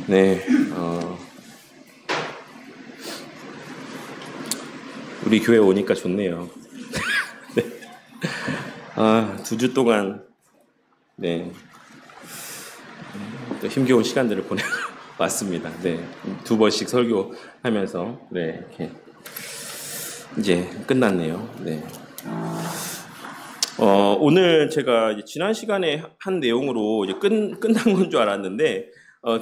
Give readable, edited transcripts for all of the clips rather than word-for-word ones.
네, 우리 교회 오니까 좋네요. 네. 2주 동안, 네, 또 힘겨운 시간들을 보내왔습니다. 네, 2번씩 설교하면서, 네, 이렇게, 이제 끝났네요. 네. 오늘 제가 이제 지난 시간에 한 내용으로 이제 끝난 건 줄 알았는데,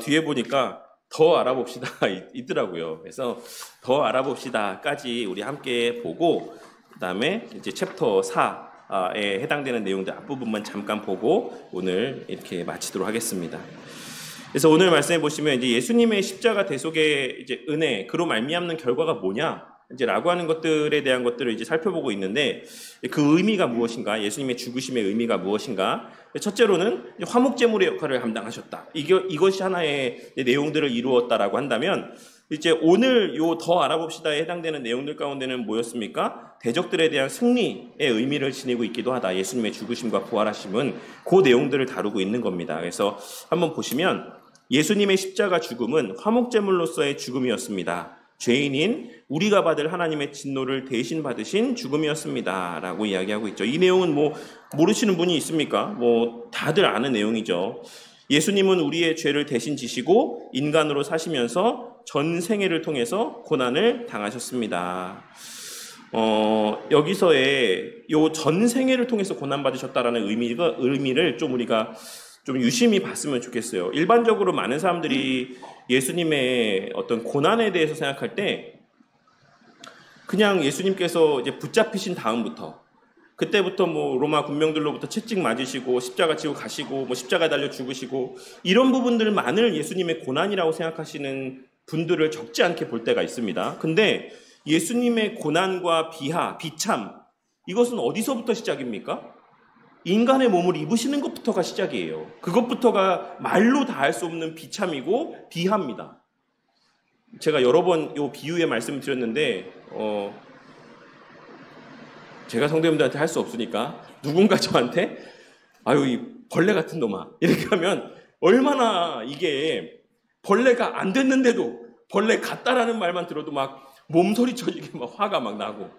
뒤에 보니까 더 알아봅시다 있더라고요. 그래서 더 알아봅시다까지 우리 함께 보고, 그 다음에 이제 챕터 4에 해당되는 내용들 앞부분만 잠깐 보고 오늘 이렇게 마치도록 하겠습니다. 그래서 오늘 말씀해 보시면 이제 예수님의 십자가 대속의 이제 은혜, 그로 말미암는 결과가 뭐냐? 이제 라고 하는 것들에 대한 것들을 이제 살펴보고 있는데, 그 의미가 무엇인가? 예수님의 죽으심의 의미가 무엇인가? 첫째로는 화목제물의 역할을 감당하셨다. 이것이 하나의 내용들을 이루었다라고 한다면, 이제 오늘 요 더 알아봅시다에 해당되는 내용들 가운데는 뭐였습니까? 대적들에 대한 승리의 의미를 지니고 있기도 하다. 예수님의 죽으심과 부활하심은 그 내용들을 다루고 있는 겁니다. 그래서 한번 보시면 예수님의 십자가 죽음은 화목제물로서의 죽음이었습니다. 죄인인 우리가 받을 하나님의 진노를 대신 받으신 죽음이었습니다. 라고 이야기하고 있죠. 이 내용은 뭐 모르시는 분이 있습니까? 뭐 다들 아는 내용이죠. 예수님은 우리의 죄를 대신 지시고 인간으로 사시면서 전 생애를 통해서 고난을 당하셨습니다. 여기서의 요 전 생애를 통해서 고난받으셨다라는 의미를 좀 우리가 좀 유심히 봤으면 좋겠어요. 일반적으로 많은 사람들이 예수님의 어떤 고난에 대해서 생각할 때 그냥 예수님께서 이제 붙잡히신 다음부터, 그때부터 뭐 로마 군병들로부터 채찍 맞으시고 십자가 지고 가시고 뭐 십자가 달려 죽으시고 이런 부분들만을 예수님의 고난이라고 생각하시는 분들을 적지 않게 볼 때가 있습니다. 근데 예수님의 고난과 비참, 이것은 어디서부터 시작입니까? 인간의 몸을 입으시는 것부터가 시작이에요. 그것부터가 말로 다 할 수 없는 비참이고 비하입니다. 제가 여러 번 이 비유의 말씀을 드렸는데 제가 성도님들한테 할 수 없으니까 누군가 저한테 아유 이 벌레 같은 놈아 이렇게 하면 얼마나 이게 벌레가 안 됐는데도 벌레 같다라는 말만 들어도 막 몸소리 쳐지게 막 화가 막 나고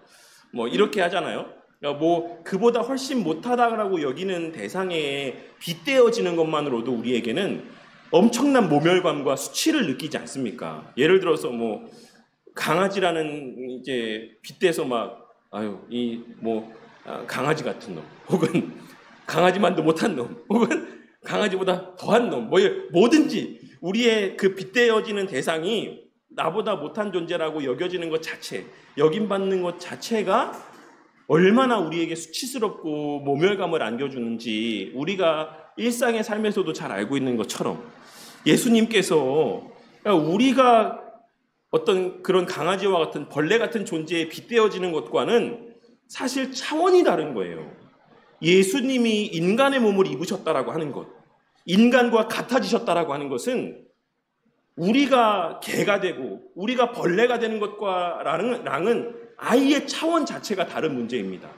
뭐 이렇게 하잖아요. 뭐 그보다 훨씬 못하다라고 여기는 대상에 빗대어지는 것만으로도 우리에게는 엄청난 모멸감과 수치를 느끼지 않습니까? 예를 들어서 뭐 강아지라는 이제 빗대서 막 아유 이 뭐 강아지 같은 놈, 혹은 강아지만도 못한 놈, 혹은 강아지보다 더한 놈, 뭐든지 우리의 그 빗대어지는 대상이 나보다 못한 존재라고 여겨지는 것 자체, 여김받는 것 자체가 얼마나 우리에게 수치스럽고 모멸감을 안겨주는지 우리가 일상의 삶에서도 잘 알고 있는 것처럼 예수님께서 우리가 어떤 그런 강아지와 같은 벌레 같은 존재에 빗대어지는 것과는 사실 차원이 다른 거예요. 예수님이 인간의 몸을 입으셨다라고 하는 것, 인간과 같아지셨다라고 하는 것은 우리가 개가 되고 우리가 벌레가 되는 것과랑은 아예 차원 자체가 다른 문제입니다.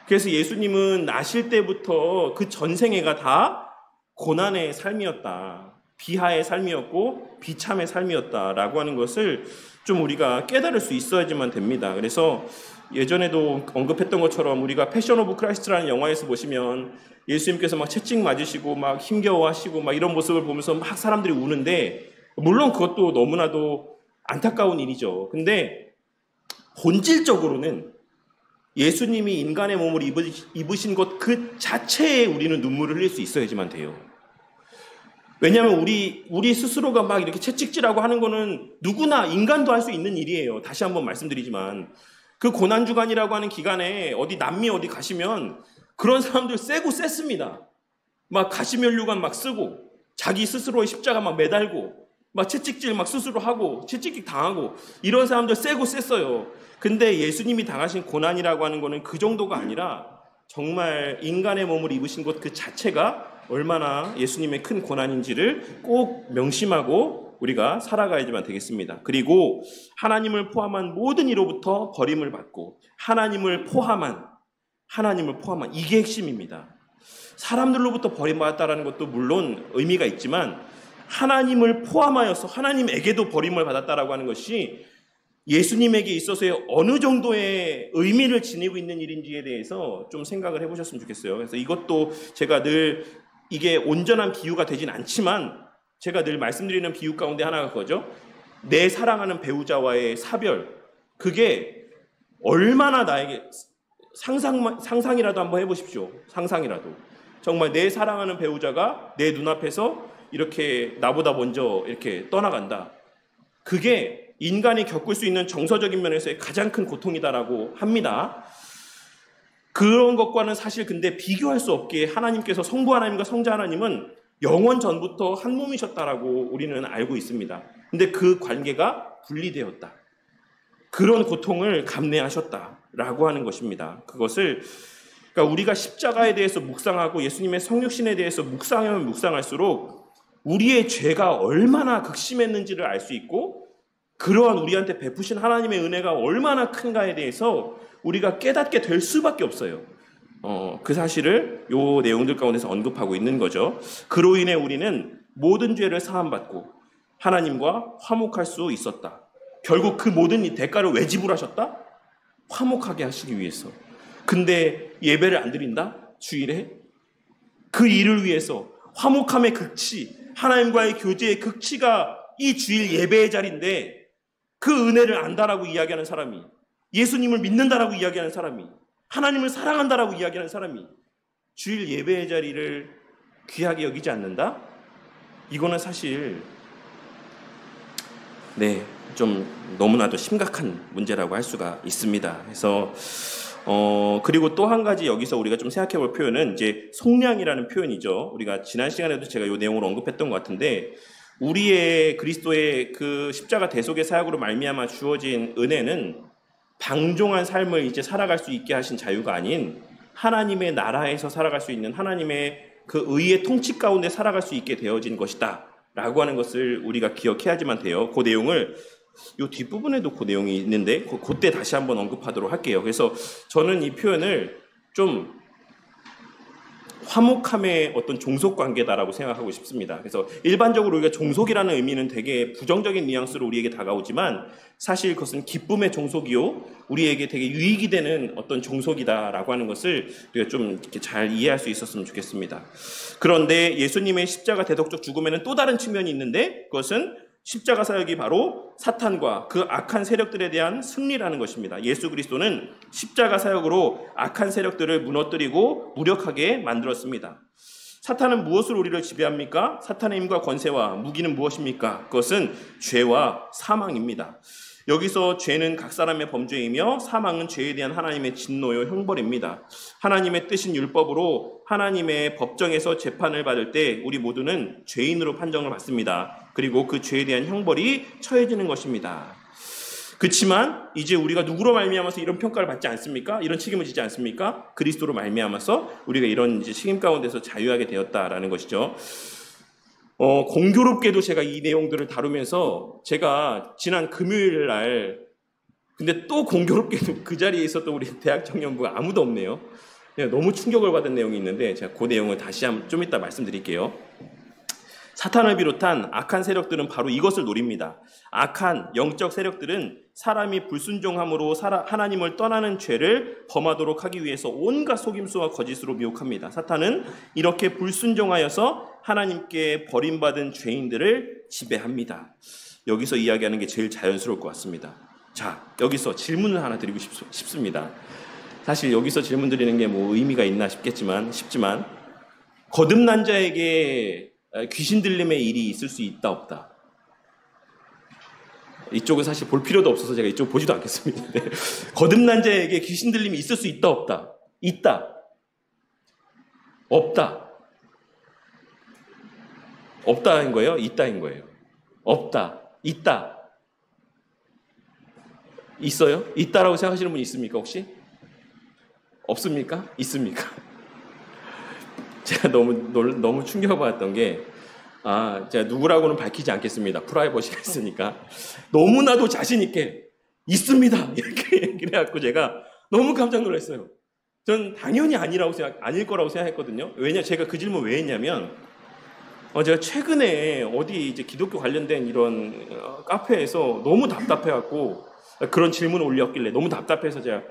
그래서 예수님은 나실 때부터 그 전생애가 다 고난의 삶이었다, 비하의 삶이었고 비참의 삶이었다라고 하는 것을 좀 우리가 깨달을 수 있어야지만 됩니다. 그래서 예전에도 언급했던 것처럼 우리가 패션 오브 크라이스트라는 영화에서 보시면 예수님께서 막 채찍 맞으시고 막 힘겨워하시고 막 이런 모습을 보면서 막 사람들이 우는데, 물론 그것도 너무나도 안타까운 일이죠. 근데 본질적으로는 예수님이 인간의 몸을 입으신 것 그 자체에 우리는 눈물을 흘릴 수 있어야지만 돼요. 왜냐하면 우리 스스로가 막 이렇게 채찍질하고 하는 거는 누구나 인간도 할 수 있는 일이에요. 다시 한번 말씀드리지만 그 고난주간이라고 하는 기간에 어디 남미 어디 가시면 그런 사람들 세고 셌습니다. 막 가시면류관 막 쓰고 자기 스스로의 십자가 막 매달고 막 채찍질 막 스스로 하고 채찍질 당하고 이런 사람들 세고 셌어요. 근데 예수님이 당하신 고난이라고 하는 거는 그 정도가 아니라 정말 인간의 몸을 입으신 것 그 자체가 얼마나 예수님의 큰 고난인지를 꼭 명심하고 우리가 살아가야지만 되겠습니다. 그리고 하나님을 포함한 모든 이로부터 버림을 받고 하나님을 포함한 이게 핵심입니다. 사람들로부터 버림받았다라는 것도 물론 의미가 있지만 하나님을 포함하여서 하나님에게도 버림을 받았다라고 하는 것이 예수님에게 있어서의 어느 정도의 의미를 지니고 있는 일인지에 대해서 좀 생각을 해보셨으면 좋겠어요. 그래서 이것도 제가 늘 이게 온전한 비유가 되진 않지만 제가 늘 말씀드리는 비유 가운데 하나가 그거죠. 내 사랑하는 배우자와의 사별, 그게 얼마나 나에게 상상이라도 한번 해보십시오. 상상이라도. 정말 내 사랑하는 배우자가 내 눈앞에서 이렇게 나보다 먼저 이렇게 떠나간다. 그게 인간이 겪을 수 있는 정서적인 면에서의 가장 큰 고통이다라고 합니다. 그런 것과는 사실 근데 비교할 수 없게 하나님께서 성부 하나님과 성자 하나님은 영원 전부터 한 몸이셨다라고 우리는 알고 있습니다. 근데 그 관계가 분리되었다. 그런 고통을 감내하셨다라고 하는 것입니다. 그것을 그러니까 우리가 십자가에 대해서 묵상하고 예수님의 성육신에 대해서 묵상하면 묵상할수록 우리의 죄가 얼마나 극심했는지를 알 수 있고 그러한 우리한테 베푸신 하나님의 은혜가 얼마나 큰가에 대해서 우리가 깨닫게 될 수밖에 없어요. 그 사실을 요 내용들 가운데서 언급하고 있는 거죠. 그로 인해 우리는 모든 죄를 사함받고 하나님과 화목할 수 있었다. 결국 그 모든 이 대가를 왜 지불하셨다? 화목하게 하시기 위해서. 근데 예배를 안 드린다? 주일에? 그 일을 위해서 화목함의 극치, 하나님과의 교제의 극치가 이 주일 예배의 자리인데 그 은혜를 안다라고 이야기하는 사람이, 예수님을 믿는다라고 이야기하는 사람이, 하나님을 사랑한다라고 이야기하는 사람이 주일 예배의 자리를 귀하게 여기지 않는다? 이거는 사실 좀 너무나도 심각한 문제라고 할 수가 있습니다. 그래서 그리고 또 한 가지 여기서 우리가 좀 생각해 볼 표현은 이제 속량이라는 표현이죠. 우리가 지난 시간에도 제가 이 내용을 언급했던 것 같은데 우리의 그리스도의 그 십자가 대속의 사역으로 말미암아 주어진 은혜는 방종한 삶을 이제 살아갈 수 있게 하신 자유가 아닌 하나님의 나라에서 살아갈 수 있는 하나님의 그 의의 통치 가운데 살아갈 수 있게 되어진 것이다 라고 하는 것을 우리가 기억해야지만 돼요. 그 내용을 이 뒷부분에도 그 내용이 있는데 그때 다시 한번 언급하도록 할게요. 그래서 저는 이 표현을 좀 화목함의 어떤 종속관계다라고 생각하고 싶습니다. 그래서 일반적으로 우리가 종속이라는 의미는 되게 부정적인 뉘앙스로 우리에게 다가오지만 사실 그것은 기쁨의 종속이요 우리에게 되게 유익이 되는 어떤 종속이다라고 하는 것을 우리가 좀 이렇게 잘 이해할 수 있었으면 좋겠습니다. 그런데 예수님의 십자가 대속적 죽음에는 또 다른 측면이 있는데 그것은 십자가 사역이 바로 사탄과 그 악한 세력들에 대한 승리라는 것입니다. 예수 그리스도는 십자가 사역으로 악한 세력들을 무너뜨리고 무력하게 만들었습니다. 사탄은 무엇으로 우리를 지배합니까? 사탄의 힘과 권세와 무기는 무엇입니까? 그것은 죄와 사망입니다. 여기서 죄는 각 사람의 범죄이며 사망은 죄에 대한 하나님의 진노요 형벌입니다. 하나님의 뜻인 율법으로 하나님의 법정에서 재판을 받을 때 우리 모두는 죄인으로 판정을 받습니다. 그리고 그 죄에 대한 형벌이 처해지는 것입니다. 그렇지만 이제 우리가 누구로 말미암아서 이런 평가를 받지 않습니까? 이런 책임을 지지 않습니까? 그리스도로 말미암아서 우리가 이런 이제 책임 가운데서 자유하게 되었다라는 것이죠. 공교롭게도 제가 이 내용들을 다루면서 제가 지난 금요일 날 근데 또 공교롭게도 그 자리에 있었던 우리 대학 청년부가 아무도 없네요. 너무 충격을 받은 내용이 있는데 제가 그 내용을 다시 좀 이따 말씀드릴게요. 사탄을 비롯한 악한 세력들은 바로 이것을 노립니다. 악한 영적 세력들은 사람이 불순종함으로 하나님을 떠나는 죄를 범하도록 하기 위해서 온갖 속임수와 거짓으로 미혹합니다. 사탄은 이렇게 불순종하여서 하나님께 버림받은 죄인들을 지배합니다. 여기서 이야기하는 게 제일 자연스러울 것 같습니다. 자, 여기서 질문을 하나 드리고 싶습니다. 사실 여기서 질문 드리는 게 뭐 의미가 있나 싶지만 거듭난 자에게 귀신 들림의 일이 있을 수 있다 없다. 이쪽은 사실 볼 필요도 없어서 제가 이쪽 보지도 않겠습니다. 네. 거듭난 자에게 귀신 들림이 있을 수 있다 없다. 있다. 없다. 없다인 거예요? 있다인 거예요? 없다. 있다. 있어요? 있다라고 생각하시는 분 있습니까 혹시? 없습니까? 있습니까? 제가 너무 충격받았던 게, 제가 누구라고는 밝히지 않겠습니다. 프라이버시가 있으니까. 너무나도 자신있게, 있습니다! 이렇게 얘기를 해갖고 제가 너무 깜짝 놀랐어요. 전 당연히 아닐 거라고 생각했거든요. 왜냐, 제가 그 질문 왜 했냐면, 제가 최근에 어디 이제 기독교 관련된 이런 카페에서 너무 답답해갖고 그런 질문을 올렸길래 너무 답답해서 제가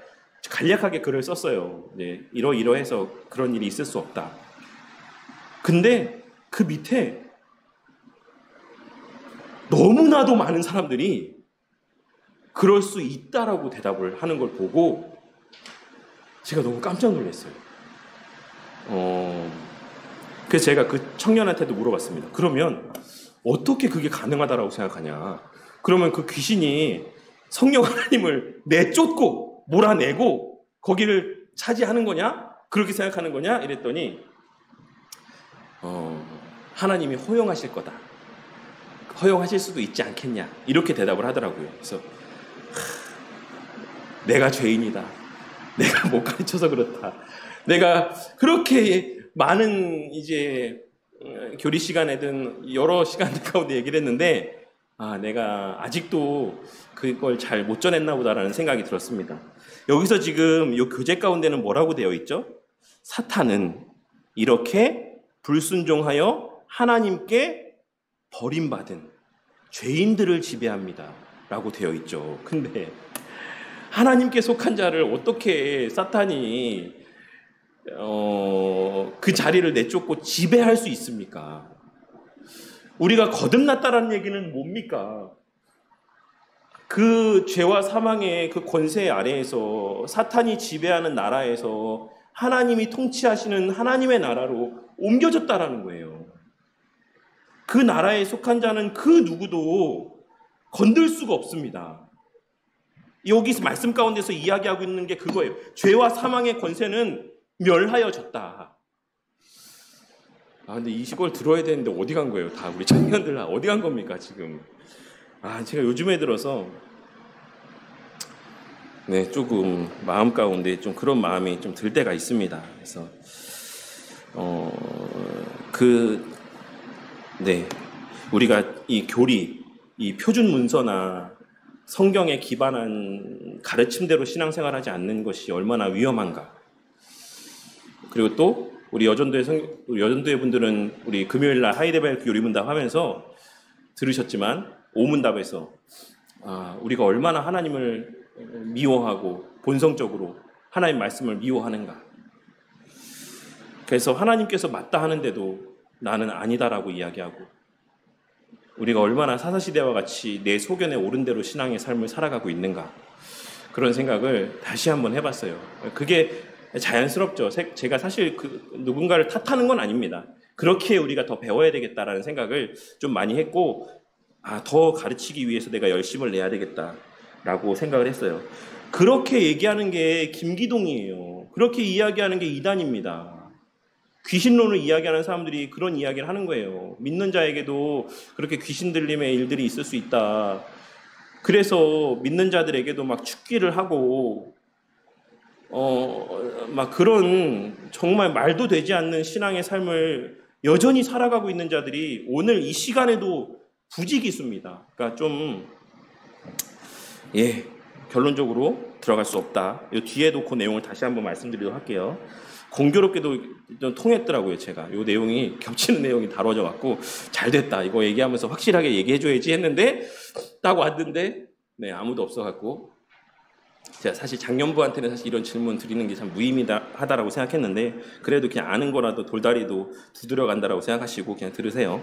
간략하게 글을 썼어요. 네, 이러해서 그런 일이 있을 수 없다. 근데 그 밑에 너무나도 많은 사람들이 그럴 수 있다라고 대답을 하는 걸 보고 제가 너무 깜짝 놀랐어요. 그래서 제가 그 청년한테도 물어봤습니다. 그러면 어떻게 그게 가능하다라고 생각하냐? 그러면 그 귀신이 성령 하나님을 내쫓고 몰아내고 거기를 차지하는 거냐? 그렇게 생각하는 거냐? 이랬더니 하나님이 허용하실 거다. 허용하실 수도 있지 않겠냐? 이렇게 대답을 하더라고요. 그래서 내가 죄인이다. 내가 못 가르쳐서 그렇다. 내가 그렇게 많은 이제 교리 시간에든 여러 시간들 가운데 얘기를 했는데 내가 아직도 그걸 잘 못 전했나 보다라는 생각이 들었습니다. 여기서 지금 이 교재 가운데는 뭐라고 되어 있죠? 사탄은 이렇게 불순종하여 하나님께 버림받은 죄인들을 지배합니다. 라고 되어 있죠. 근데 하나님께 속한 자를 어떻게 사탄이 그 자리를 내쫓고 지배할 수 있습니까? 우리가 거듭났다라는 얘기는 뭡니까? 그 죄와 사망의 그 권세 아래에서 사탄이 지배하는 나라에서 하나님이 통치하시는 하나님의 나라로 옮겨졌다라는 거예요. 그 나라에 속한 자는 그 누구도 건들 수가 없습니다. 여기서 말씀 가운데서 이야기하고 있는 게 그거예요. 죄와 사망의 권세는 멸하여졌다. 근데 이걸 들어야 되는데 어디 간 거예요? 다 우리 청년들 어디 간 겁니까 지금? 제가 요즘에 들어서 조금 마음 가운데 좀 그런 마음이 좀 들 때가 있습니다. 그래서 우리가 이 교리, 이 표준 문서나 성경에 기반한 가르침대로 신앙생활하지 않는 것이 얼마나 위험한가. 그리고 또 우리 여전도의 분들은 우리 금요일날 하이데벨 요리문답 하면서 들으셨지만 오문답에서 우리가 얼마나 하나님을 미워하고 본성적으로 하나님 말씀을 미워하는가. 그래서 하나님께서 맞다 하는데도 나는 아니다라고 이야기하고 우리가 얼마나 사사시대와 같이 내 소견에 옳은 대로 신앙의 삶을 살아가고 있는가. 그런 생각을 다시 한번 해봤어요. 그게 자연스럽죠. 제가 사실 누군가를 탓하는 건 아닙니다. 그렇게 우리가 더 배워야 되겠다라는 생각을 좀 많이 했고 더 가르치기 위해서 내가 열심을 내야 되겠다라고 생각을 했어요. 그렇게 얘기하는 게 김기동이에요. 그렇게 이야기하는 게 이단입니다. 귀신론을 이야기하는 사람들이 그런 이야기를 하는 거예요. 믿는 자에게도 그렇게 귀신 들림의 일들이 있을 수 있다. 그래서 믿는 자들에게도 막 축기를 하고 막 그런 정말 말도 되지 않는 신앙의 삶을 여전히 살아가고 있는 자들이 오늘 이 시간에도 부지기수입니다. 그러니까 결론적으로 들어갈 수 없다. 이 뒤에도 그 내용을 다시 한번 말씀드리도록 할게요. 공교롭게도 좀 통했더라고요. 제가 이 내용이 겹치는 내용이 다뤄져 갖고 잘 됐다. 이거 얘기하면서 확실하게 얘기해줘야지 했는데 딱 왔는데 아무도 없어 갖고 제가 사실 장년부한테는 사실 이런 질문 드리는 게 참 무의미하다라고 생각했는데 그래도 그냥 아는 거라도 돌다리도 두드려 간다라고 생각하시고 그냥 들으세요.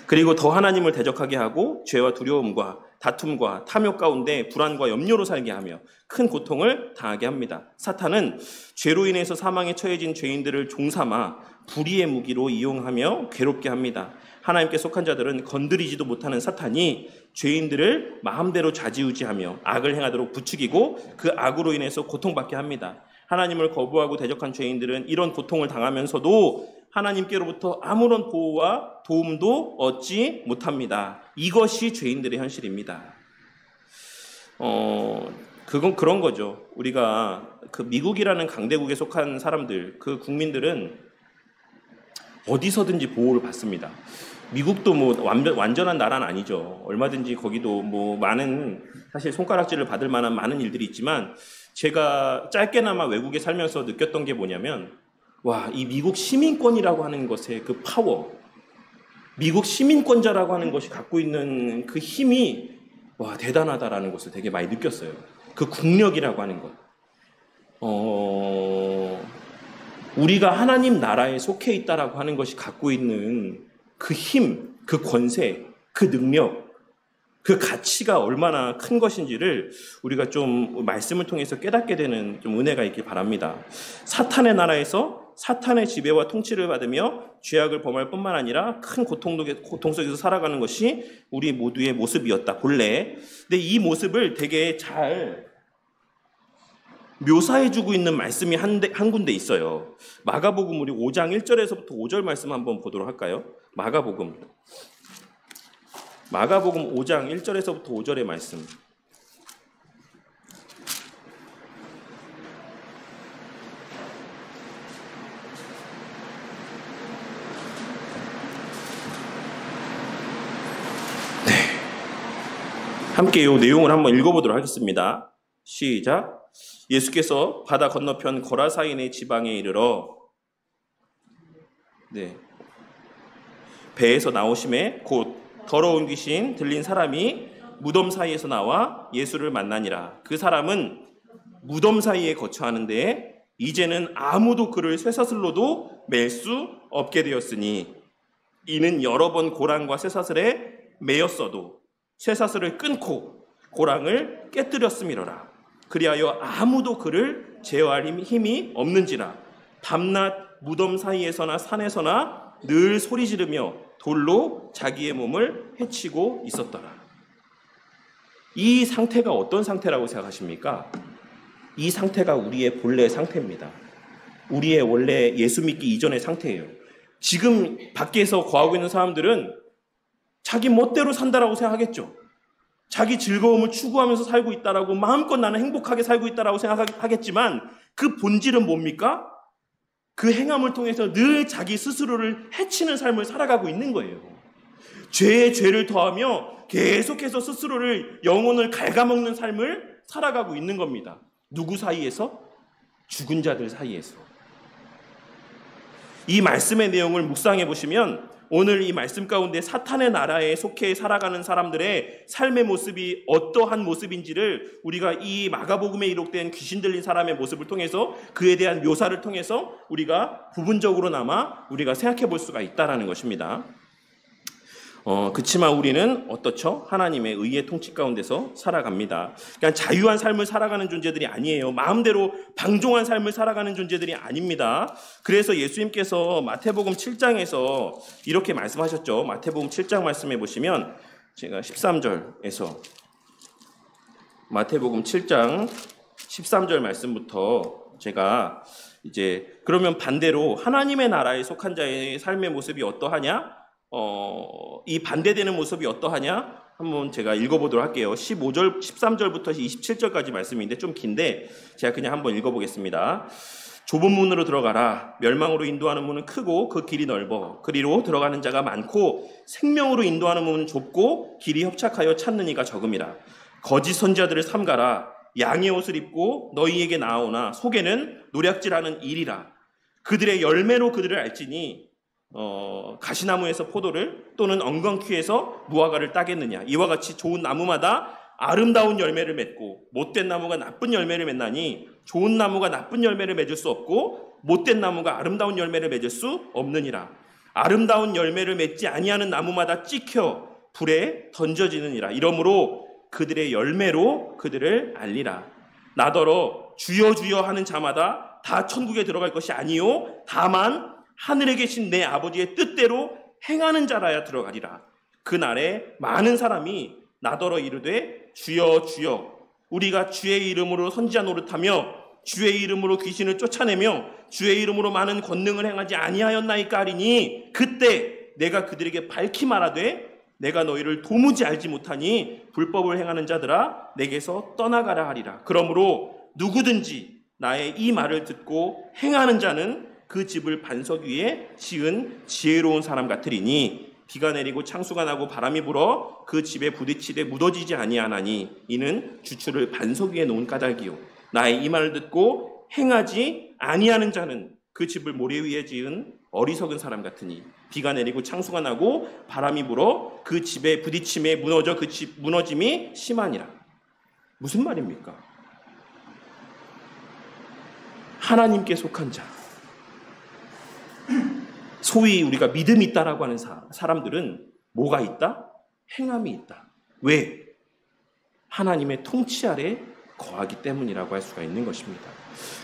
그리고 더 하나님을 대적하게 하고 죄와 두려움과 다툼과 탐욕 가운데 불안과 염려로 살게 하며 큰 고통을 당하게 합니다. 사탄은 죄로 인해서 사망에 처해진 죄인들을 종삼아 불의의 무기로 이용하며 괴롭게 합니다. 하나님께 속한 자들은 건드리지도 못하는 사탄이 죄인들을 마음대로 좌지우지하며 악을 행하도록 부추기고 그 악으로 인해서 고통받게 합니다. 하나님을 거부하고 대적한 죄인들은 이런 고통을 당하면서도 하나님께로부터 아무런 보호와 도움도 얻지 못합니다. 이것이 죄인들의 현실입니다. 그건 그런 거죠. 우리가 그 미국이라는 강대국에 속한 사람들, 그 국민들은 어디서든지 보호를 받습니다. 미국도 뭐 완전한 나라는 아니죠. 얼마든지 거기도 뭐 많은 사실 손가락질을 받을 만한 많은 일들이 있지만 제가 짧게나마 외국에 살면서 느꼈던 게 뭐냐면, 와, 이 미국 시민권이라고 하는 것의 그 파워, 미국 시민권자라고 하는 것이 갖고 있는 그 힘이, 와, 대단하다라는 것을 되게 많이 느꼈어요. 그 국력이라고 하는 것. 우리가 하나님 나라에 속해 있다라고 하는 것이 갖고 있는 그 힘, 그 권세, 그 능력, 그 가치가 얼마나 큰 것인지를 우리가 좀 말씀을 통해서 깨닫게 되는 좀 은혜가 있길 바랍니다. 사탄의 나라에서 사탄의 지배와 통치를 받으며 죄악을 범할 뿐만 아니라 큰 고통 속에서 살아가는 것이 우리 모두의 모습이었다, 본래. 근데 이 모습을 되게 잘 묘사해주고 있는 말씀이 한 군데 있어요. 마가복음 우리 5장 1절에서부터 5절 말씀 한번 보도록 할까요? 마가복음 5장 1절에서부터 5절의 말씀. 네. 함께 이 내용을 한번 읽어보도록 하겠습니다. 시작. 예수께서 바다 건너편 거라사인의 지방에 이르러 배에서 나오심에 곧 더러운 귀신 들린 사람이 무덤 사이에서 나와 예수를 만나니라. 그 사람은 무덤 사이에 거처하는데 이제는 아무도 그를 쇠사슬로도 맬 수 없게 되었으니 이는 여러 번 고랑과 쇠사슬에 매였어도 쇠사슬을 끊고 고랑을 깨뜨렸음이로라. 그리하여 아무도 그를 제어할 힘이 없는지라. 밤낮 무덤 사이에서나 산에서나 늘 소리 지르며 돌로 자기의 몸을 해치고 있었더라. 이 상태가 어떤 상태라고 생각하십니까? 이 상태가 우리의 본래 상태입니다. 우리의 원래 예수 믿기 이전의 상태예요. 지금 밖에서 거하고 있는 사람들은 자기 멋대로 산다라고 생각하겠죠. 자기 즐거움을 추구하면서 살고 있다라고, 마음껏 나는 행복하게 살고 있다라고 생각하겠지만 그 본질은 뭡니까? 그 행함을 통해서 늘 자기 스스로를 해치는 삶을 살아가고 있는 거예요. 죄에 죄를 더하며 계속해서 스스로를, 영혼을 갉아먹는 삶을 살아가고 있는 겁니다. 누구 사이에서? 죽은 자들 사이에서. 이 말씀의 내용을 묵상해 보시면 오늘 이 말씀 가운데 사탄의 나라에 속해 살아가는 사람들의 삶의 모습이 어떠한 모습인지를 우리가 이 마가복음에 기록된 귀신 들린 사람의 모습을 통해서, 그에 대한 묘사를 통해서 우리가 부분적으로나마 우리가 생각해 볼 수가 있다라는 것입니다. 그치만 우리는 어떻죠? 하나님의 의의 통치 가운데서 살아갑니다. 그냥 자유한 삶을 살아가는 존재들이 아니에요. 마음대로 방종한 삶을 살아가는 존재들이 아닙니다. 그래서 예수님께서 마태복음 7장에서 이렇게 말씀하셨죠. 마태복음 7장 말씀해 보시면 제가 13절에서 마태복음 7장 13절 말씀부터 제가 이제 그러면 반대로 하나님의 나라에 속한 자의 삶의 모습이 어떠하냐? 이 반대되는 모습이 어떠하냐? 한번 제가 읽어보도록 할게요. 13절부터 27절까지 말씀인데 좀 긴데 제가 그냥 한번 읽어보겠습니다. 좁은 문으로 들어가라. 멸망으로 인도하는 문은 크고 그 길이 넓어 그리로 들어가는 자가 많고 생명으로 인도하는 문은 좁고 길이 협착하여 찾는 이가 적음이라. 거짓 선지자들을 삼가라. 양의 옷을 입고 너희에게 나아오나 속에는 노략질하는 일이라. 그들의 열매로 그들을 알지니 가시나무에서 포도를 또는 엉겅퀴에서 무화과를 따겠느냐. 이와 같이 좋은 나무마다 아름다운 열매를 맺고 못된 나무가 나쁜 열매를 맺나니 좋은 나무가 나쁜 열매를 맺을 수 없고 못된 나무가 아름다운 열매를 맺을 수 없느니라. 아름다운 열매를 맺지 아니하는 나무마다 찍혀 불에 던져지느니라. 이러므로 그들의 열매로 그들을 알리라. 나더러 주여 주여 하는 자마다 다 천국에 들어갈 것이 아니요 다만 하늘에 계신 내 아버지의 뜻대로 행하는 자라야 들어가리라. 그날에 많은 사람이 나더러 이르되 주여 주여 우리가 주의 이름으로 선지자 노릇하며 주의 이름으로 귀신을 쫓아내며 주의 이름으로 많은 권능을 행하지 아니하였나이까 하리니 그때 내가 그들에게 밝히 말하되 내가 너희를 도무지 알지 못하니 불법을 행하는 자들아 내게서 떠나가라 하리라. 그러므로 누구든지 나의 이 말을 듣고 행하는 자는 그 집을 반석 위에 지은 지혜로운 사람 같으리니 비가 내리고 창수가 나고 바람이 불어 그 집에 부딪히되 무너지지 아니하나니 이는 주추를 반석 위에 놓은 까닭이요 나의 이 말을 듣고 행하지 아니하는 자는 그 집을 모래 위에 지은 어리석은 사람 같으니 비가 내리고 창수가 나고 바람이 불어 그 집에 부딪힘에 무너져 그 집 무너짐이 심하니라. 무슨 말입니까? 하나님께 속한 자, 소위 우리가 믿음이 있다라고 하는 사람들은 뭐가 있다? 행함이 있다. 왜? 하나님의 통치 아래 거하기 때문이라고 할 수가 있는 것입니다.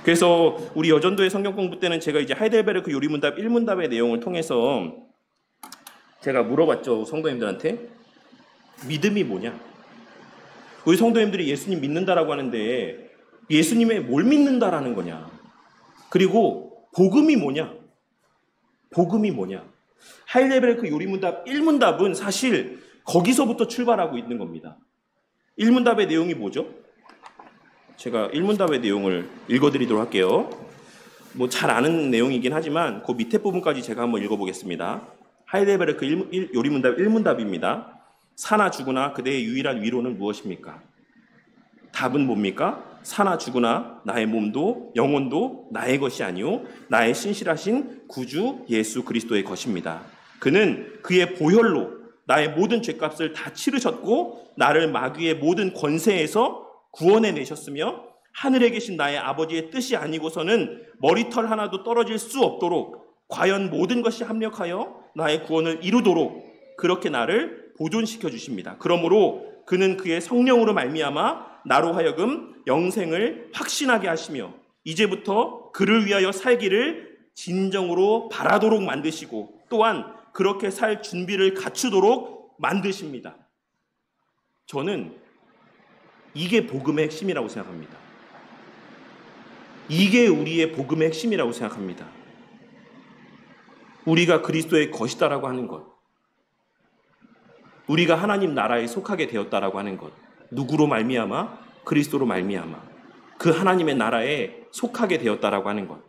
그래서 우리 여전도의 성경 공부 때는 제가 이제 하이델베르크 요리문답 1문답의 내용을 통해서 제가 물어봤죠. 성도님들한테. 믿음이 뭐냐? 우리 성도님들이 예수님 믿는다라고 하는데 예수님의 뭘 믿는다라는 거냐? 그리고 복음이 뭐냐? 복음이 뭐냐? 하이델베르크 요리문답 1문답은 사실 거기서부터 출발하고 있는 겁니다. 1문답의 내용이 뭐죠? 제가 1문답의 내용을 읽어드리도록 할게요. 뭐 잘 아는 내용이긴 하지만 그 밑에 부분까지 제가 한번 읽어보겠습니다. 하이델베르크 요리문답 1문답입니다. 사나 죽으나 그대의 유일한 위로는 무엇입니까? 답은 뭡니까? 사나 죽으나 나의 몸도 영혼도 나의 것이 아니오 나의 신실하신 구주 예수 그리스도의 것입니다. 그는 그의 보혈로 나의 모든 죄값을 다 치르셨고 나를 마귀의 모든 권세에서 구원해 내셨으며 하늘에 계신 나의 아버지의 뜻이 아니고서는 머리털 하나도 떨어질 수 없도록 과연 모든 것이 합력하여 나의 구원을 이루도록 그렇게 나를 보존시켜 주십니다. 그러므로 그는 그의 성령으로 말미암아 나로 하여금 영생을 확신하게 하시며 이제부터 그를 위하여 살기를 진정으로 바라도록 만드시고 또한 그렇게 살 준비를 갖추도록 만드십니다. 저는 이게 복음의 핵심이라고 생각합니다. 이게 우리의 복음의 핵심이라고 생각합니다. 우리가 그리스도의 것이다라고 하는 것, 우리가 하나님 나라에 속하게 되었다라고 하는 것, 누구로 말미암아? 그리스도로 말미암아 그 하나님의 나라에 속하게 되었다라고 하는 것,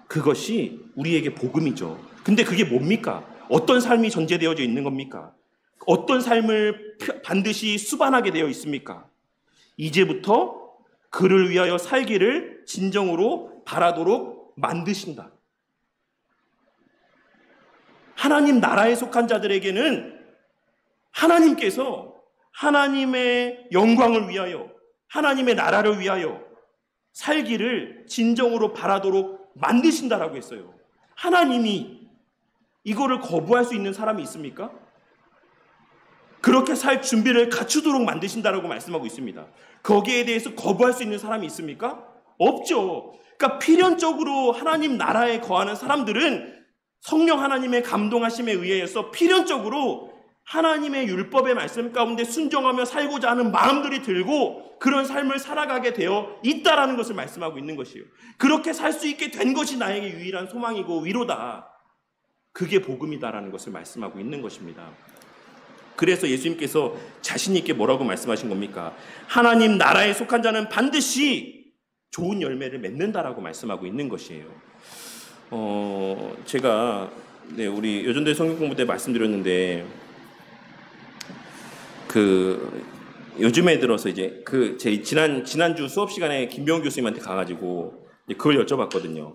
그것이 우리에게 복음이죠. 근데 그게 뭡니까? 어떤 삶이 전제되어져 있는 겁니까? 어떤 삶을 반드시 수반하게 되어 있습니까? 이제부터 그를 위하여 살기를 진정으로 바라도록 만드신다. 하나님 나라에 속한 자들에게는 하나님께서 하나님의 영광을 위하여 하나님의 나라를 위하여 살기를 진정으로 바라도록 만드신다라고 했어요. 하나님이 이거를 거부할 수 있는 사람이 있습니까? 그렇게 살 준비를 갖추도록 만드신다라고 말씀하고 있습니다. 거기에 대해서 거부할 수 있는 사람이 있습니까? 없죠. 그러니까 필연적으로 하나님 나라에 거하는 사람들은 성령 하나님의 감동하심에 의해서 필연적으로 하나님의 율법의 말씀 가운데 순종하며 살고자 하는 마음들이 들고 그런 삶을 살아가게 되어 있다라는 것을 말씀하고 있는 것이에요. 그렇게 살 수 있게 된 것이 나에게 유일한 소망이고 위로다. 그게 복음이다라는 것을 말씀하고 있는 것입니다. 그래서 예수님께서 자신 있게 뭐라고 말씀하신 겁니까? 하나님 나라에 속한 자는 반드시 좋은 열매를 맺는다라고 말씀하고 있는 것이에요. 제가 우리 여전도의 성경 공부 때 말씀드렸는데 요즘에 들어서 이제 제 지난주 수업 시간에 김병훈 교수님한테 가가지고 그걸 여쭤봤거든요.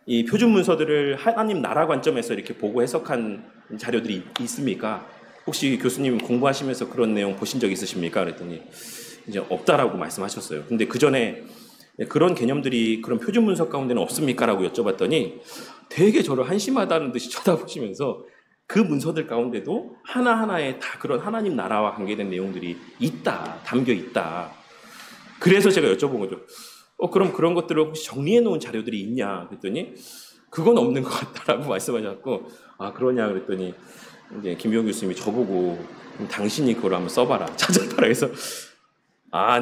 이 표준 문서들을 하나님 나라 관점에서 이렇게 보고 해석한 자료들이 있습니까? 혹시 교수님 공부하시면서 그런 내용 보신 적 있으십니까? 그랬더니 이제 없다라고 말씀하셨어요. 근데 그 전에 그런 개념들이 그런 표준 문서 가운데는 없습니까? 라고 여쭤봤더니 되게 저를 한심하다는 듯이 쳐다보시면서 그 문서들 가운데도 하나하나에 다 그런 하나님 나라와 관계된 내용들이 담겨 있다. 그래서 제가 여쭤본 거죠. 그럼 그런 것들을 혹시 정리해 놓은 자료들이 있냐? 그랬더니 그건 없는 것 같다라고 말씀하셨고, 그러냐? 그랬더니 이제 김병훈 교수님이 저보고 당신이 그걸 한번 써봐라. 찾아봐라. 그래서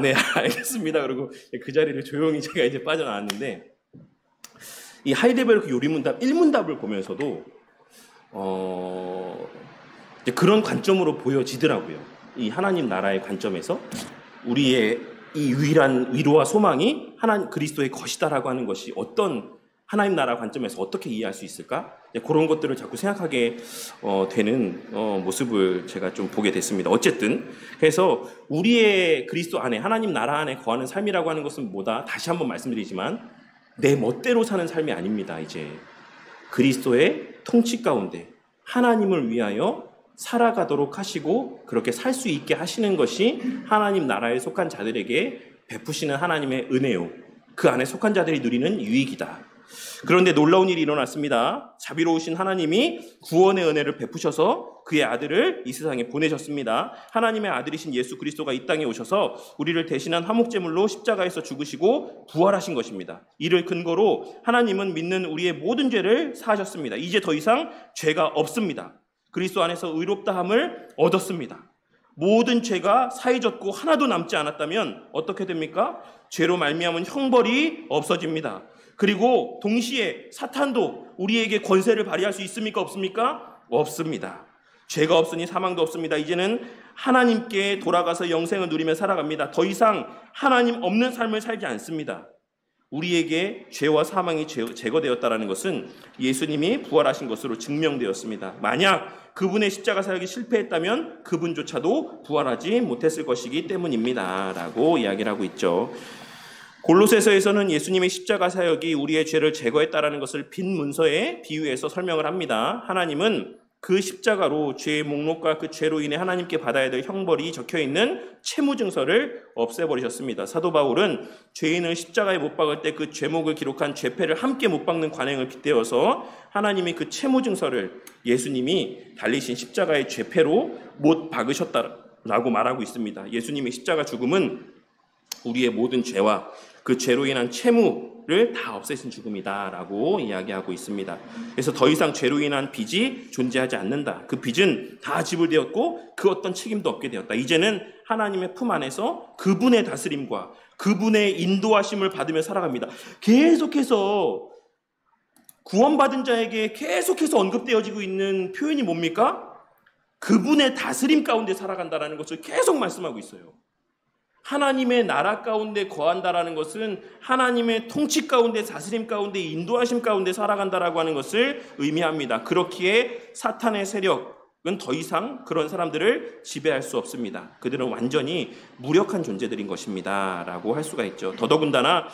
네, 알겠습니다. 그리고 그 자리를 조용히 제가 이제 빠져나왔는데 이 하이델베르크 요리문답 1문답을 보면서도 이제 그런 관점으로 보여지더라고요. 이 하나님 나라의 관점에서 우리의 이 유일한 위로와 소망이 하나님 그리스도의 것이다라고 하는 것이 어떤 하나님 나라 관점에서 어떻게 이해할 수 있을까? 그런 것들을 자꾸 생각하게 되는 모습을 제가 좀 보게 됐습니다. 어쨌든 그래서 우리의 그리스도 안에 하나님 나라 안에 거하는 삶이라고 하는 것은 뭐다? 다시 한번 말씀드리지만 내 멋대로 사는 삶이 아닙니다. 이제 그리스도의 통치 가운데 하나님을 위하여 살아가도록 하시고 그렇게 살 수 있게 하시는 것이 하나님 나라에 속한 자들에게 베푸시는 하나님의 은혜요. 그 안에 속한 자들이 누리는 유익이다. 그런데 놀라운 일이 일어났습니다. 자비로우신 하나님이 구원의 은혜를 베푸셔서 그의 아들을 이 세상에 보내셨습니다. 하나님의 아들이신 예수 그리스도가 이 땅에 오셔서 우리를 대신한 화목제물로 십자가에서 죽으시고 부활하신 것입니다. 이를 근거로 하나님은 믿는 우리의 모든 죄를 사하셨습니다. 이제 더 이상 죄가 없습니다. 그리스도 안에서 의롭다함을 얻었습니다. 모든 죄가 사해졌고 하나도 남지 않았다면 어떻게 됩니까? 죄로 말미암은 형벌이 없어집니다. 그리고 동시에 사탄도 우리에게 권세를 발휘할 수 있습니까? 없습니까? 없습니다. 죄가 없으니 사망도 없습니다. 이제는 하나님께 돌아가서 영생을 누리며 살아갑니다. 더 이상 하나님 없는 삶을 살지 않습니다. 우리에게 죄와 사망이 제거되었다는 것은 예수님이 부활하신 것으로 증명되었습니다. 만약 그분의 십자가 사역이 실패했다면 그분조차도 부활하지 못했을 것이기 때문입니다. 라고 이야기를 하고 있죠. 골로새서에서는 예수님의 십자가 사역이 우리의 죄를 제거했다는 것을 빈 문서에 비유해서 설명을 합니다. 하나님은 그 십자가로 죄의 목록과 그 죄로 인해 하나님께 받아야 될 형벌이 적혀있는 채무증서를 없애버리셨습니다. 사도 바울은 죄인을 십자가에 못 박을 때 그 죄목을 기록한 죄패를 함께 못 박는 관행을 빗대어서 하나님이 그 채무증서를 예수님이 달리신 십자가의 죄패로 못 박으셨다라고 말하고 있습니다. 예수님의 십자가 죽음은 우리의 모든 죄와 그 죄로 인한 채무를 다 없애신 죽음이다라고 이야기하고 있습니다. 그래서 더 이상 죄로 인한 빚이 존재하지 않는다. 그 빚은 다 지불되었고 그 어떤 책임도 없게 되었다. 이제는 하나님의 품 안에서 그분의 다스림과 그분의 인도하심을 받으며 살아갑니다. 계속해서 구원받은 자에게 계속해서 언급되어지고 있는 표현이 뭡니까? 그분의 다스림 가운데 살아간다는 것을 계속 말씀하고 있어요. 하나님의 나라 가운데 거한다라는 것은 하나님의 통치 가운데 다스림 가운데 인도하심 가운데 살아간다라고 하는 것을 의미합니다. 그렇기에 사탄의 세력은 더 이상 그런 사람들을 지배할 수 없습니다. 그들은 완전히 무력한 존재들인 것입니다. 라고 할 수가 있죠. 더더군다나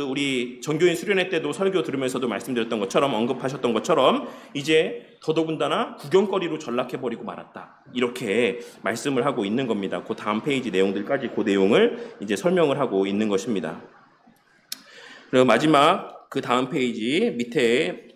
우리 전교인 수련회 때도 설교 들으면서도 말씀드렸던 것처럼 언급하셨던 것처럼 이제 더더군다나 구경거리로 전락해버리고 말았다. 이렇게 말씀을 하고 있는 겁니다. 그 다음 페이지 내용들까지 그 내용을 이제 설명을 하고 있는 것입니다. 그리고 마지막 그 다음 페이지 밑에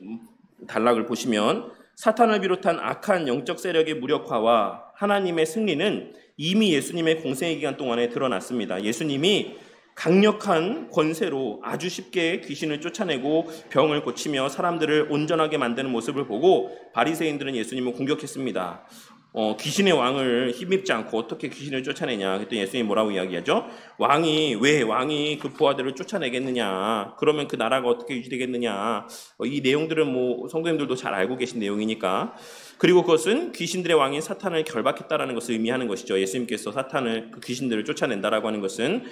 단락을 보시면 사탄을 비롯한 악한 영적 세력의 무력화와 하나님의 승리는 이미 예수님의 공생의 기간 동안에 드러났습니다. 예수님이 강력한 권세로 아주 쉽게 귀신을 쫓아내고 병을 고치며 사람들을 온전하게 만드는 모습을 보고 바리새인들은 예수님을 공격했습니다. 귀신의 왕을 힘입지 않고 어떻게 귀신을 쫓아내냐. 그랬더니 예수님이 뭐라고 이야기하죠? 왕이 그 부하들을 쫓아내겠느냐. 그러면 그 나라가 어떻게 유지되겠느냐. 이 내용들은 성도님들도 잘 알고 계신 내용이니까. 그리고 그것은 귀신들의 왕인 사탄을 결박했다라는 것을 의미하는 것이죠. 예수님께서 그 귀신들을 쫓아낸다라고 하는 것은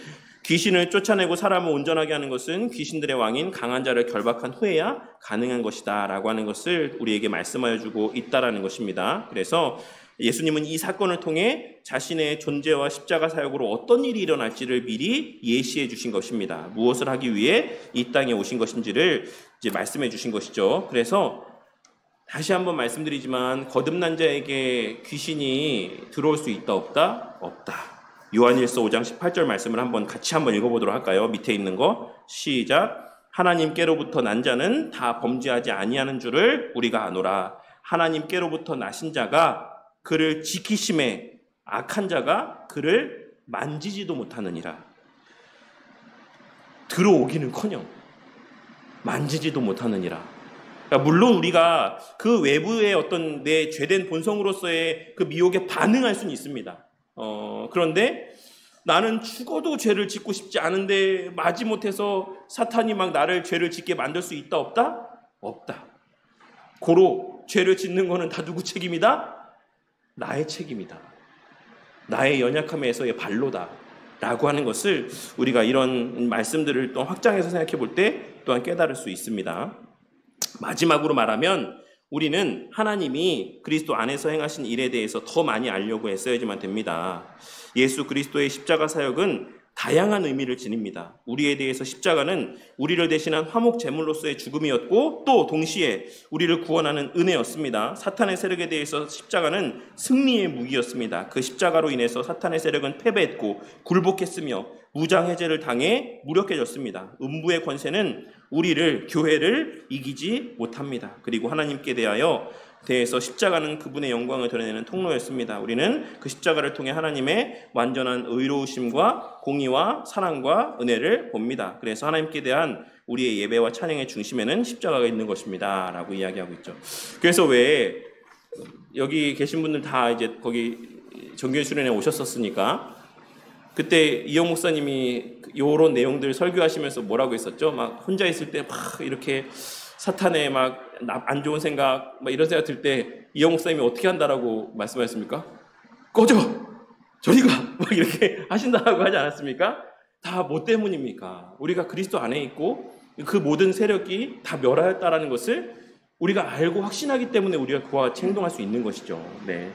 귀신을 쫓아내고 사람을 온전하게 하는 것은 귀신들의 왕인 강한 자를 결박한 후에야 가능한 것이다 라고 하는 것을 우리에게 말씀하여 주고 있다라는 것입니다. 그래서 예수님은 이 사건을 통해 자신의 존재와 십자가 사역으로 어떤 일이 일어날지를 미리 예시해 주신 것입니다. 무엇을 하기 위해 이 땅에 오신 것인지를 이제 말씀해 주신 것이죠. 그래서 다시 한번 말씀드리지만 거듭난 자에게 귀신이 들어올 수 있다 없다? 없다. 요한일서 5장 18절 말씀을 같이 한번 읽어보도록 할까요? 밑에 있는 거 시작. 하나님께로부터 난 자는 다 범죄하지 아니하는 줄을 우리가 아노라. 하나님께로부터 나신 자가 그를 지키심에 악한 자가 그를 만지지도 못하느니라. 들어오기는커녕 만지지도 못하느니라. 그러니까 물론 우리가 그 외부의 어떤 내 죄된 본성으로서의 그 미혹에 반응할 수는 있습니다. 그런데 나는 죽어도 죄를 짓고 싶지 않은데 마지못해서 사탄이 막 나를 죄를 짓게 만들 수 있다 없다? 없다. 고로 죄를 짓는 거는 다 누구 책임이다? 나의 책임이다. 나의 연약함에서의 발로다. 라고 하는 것을 우리가 이런 말씀들을 또 확장해서 생각해 볼 때 또한 깨달을 수 있습니다. 마지막으로 말하면 우리는 하나님이 그리스도 안에서 행하신 일에 대해서 더 많이 알려고 애써야지만 됩니다. 예수 그리스도의 십자가 사역은 다양한 의미를 지닙니다. 우리에 대해서 십자가는 우리를 대신한 화목 제물로서의 죽음이었고 또 동시에 우리를 구원하는 은혜였습니다. 사탄의 세력에 대해서 십자가는 승리의 무기였습니다. 그 십자가로 인해서 사탄의 세력은 패배했고 굴복했으며 무장해제를 당해 무력해졌습니다. 음부의 권세는 우리를, 교회를 이기지 못합니다. 그리고 하나님께 대해서 십자가는 그분의 영광을 드러내는 통로였습니다. 우리는 그 십자가를 통해 하나님의 완전한 의로우심과 공의와 사랑과 은혜를 봅니다. 그래서 하나님께 대한 우리의 예배와 찬양의 중심에는 십자가가 있는 것입니다. 라고 이야기하고 있죠. 그래서 왜 여기 계신 분들 다 이제 거기 정교회 수련회 오셨었으니까 그때 이영 목사님이 이런 내용들 설교하시면서 뭐라고 했었죠? 막 혼자 있을 때 막 이렇게 사탄의 막 안 좋은 생각, 막 이런 생각 들 때 이영 목사님이 어떻게 한다라고 말씀하셨습니까? 꺼져! 저리 가! 막 이렇게 하신다라고 하지 않았습니까? 다 뭐 때문입니까? 우리가 그리스도 안에 있고 그 모든 세력이 다 멸하였다라는 것을 우리가 알고 확신하기 때문에 우리가 그와 같이 행동할 수 있는 것이죠. 네.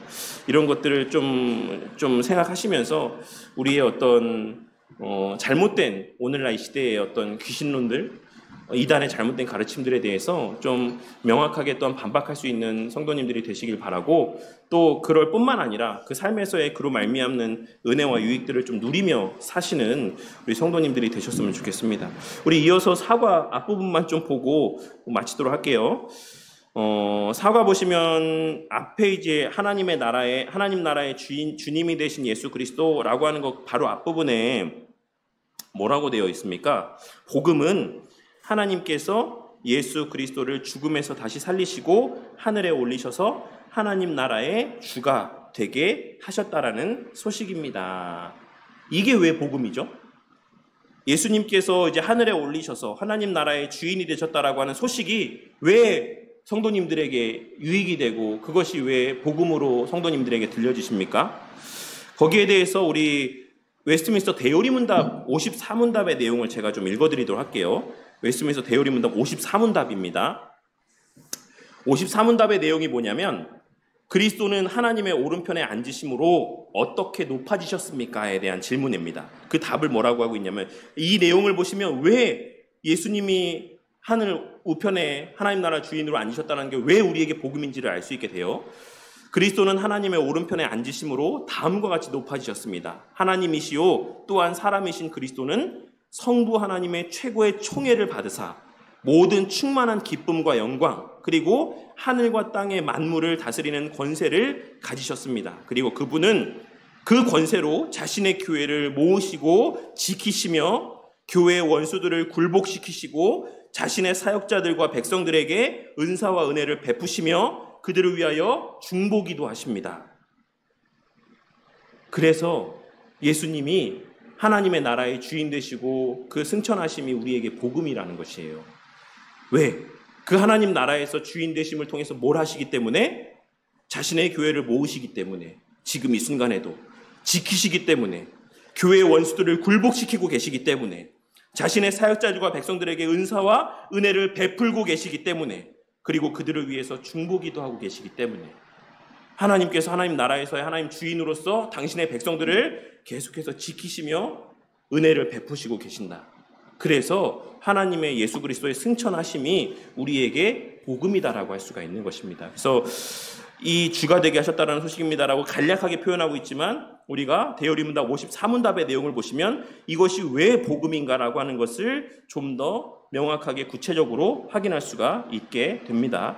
이런 것들을 좀 생각하시면서 우리의 어떤 잘못된 오늘날 이 시대의 어떤 귀신론들, 이단의 잘못된 가르침들에 대해서 좀 명확하게 또한 반박할 수 있는 성도님들이 되시길 바라고 또 그럴 뿐만 아니라 그 삶에서의 그로 말미암는 은혜와 유익들을 좀 누리며 사시는 우리 성도님들이 되셨으면 좋겠습니다. 우리 이어서 사과 앞부분만 좀 보고 마치도록 할게요. 사과 보시면 앞 페이지에 하나님 나라의 주님이 되신 예수 그리스도라고 하는 것 바로 앞부분에 뭐라고 되어 있습니까? 복음은 하나님께서 예수 그리스도를 죽음에서 다시 살리시고 하늘에 올리셔서 하나님 나라의 주가 되게 하셨다라는 소식입니다. 이게 왜 복음이죠? 예수님께서 이제 하늘에 올리셔서 하나님 나라의 주인이 되셨다라고 하는 소식이 왜 성도님들에게 유익이 되고 그것이 왜 복음으로 성도님들에게 들려주십니까? 거기에 대해서 우리 웨스트민스터 대요리 문답 54문답의 내용을 제가 좀 읽어드리도록 할게요. 웨스트민스터 대요리 문답 54문답입니다. 54문답의 내용이 뭐냐면 그리스도는 하나님의 오른편에 앉으심으로 어떻게 높아지셨습니까?에 대한 질문입니다. 그 답을 뭐라고 하고 있냐면 이 내용을 보시면 왜 예수님이 하늘 우편에 하나님 나라 주인으로 앉으셨다는 게 왜 우리에게 복음인지를 알 수 있게 돼요. 그리스도는 하나님의 오른편에 앉으심으로 다음과 같이 높아지셨습니다. 하나님이시요 또한 사람이신 그리스도는 성부 하나님의 최고의 총애를 받으사 모든 충만한 기쁨과 영광 그리고 하늘과 땅의 만물을 다스리는 권세를 가지셨습니다. 그리고 그분은 그 권세로 자신의 교회를 모으시고 지키시며 교회의 원수들을 굴복시키시고 자신의 사역자들과 백성들에게 은사와 은혜를 베푸시며 그들을 위하여 중보기도 하십니다. 그래서 예수님이 하나님의 나라의 주인 되시고 그 승천하심이 우리에게 복음이라는 것이에요. 왜? 그 하나님 나라에서 주인 되심을 통해서 뭘 하시기 때문에? 자신의 교회를 모으시기 때문에, 지금 이 순간에도 지키시기 때문에, 교회의 원수들을 굴복시키고 계시기 때문에, 자신의 사역자들과 백성들에게 은사와 은혜를 베풀고 계시기 때문에, 그리고 그들을 위해서 중보기도 하고 계시기 때문에 하나님께서 하나님 나라에서의 하나님 주인으로서 당신의 백성들을 계속해서 지키시며 은혜를 베푸시고 계신다. 그래서 하나님의 예수 그리스도의 승천하심이 우리에게 복음이다라고 할 수가 있는 것입니다. 그래서 이 주가 되게 하셨다는 소식입니다라고 간략하게 표현하고 있지만 우리가 대요리문답 54문답의 내용을 보시면 이것이 왜 복음인가라고 하는 것을 좀 더 명확하게 구체적으로 확인할 수가 있게 됩니다.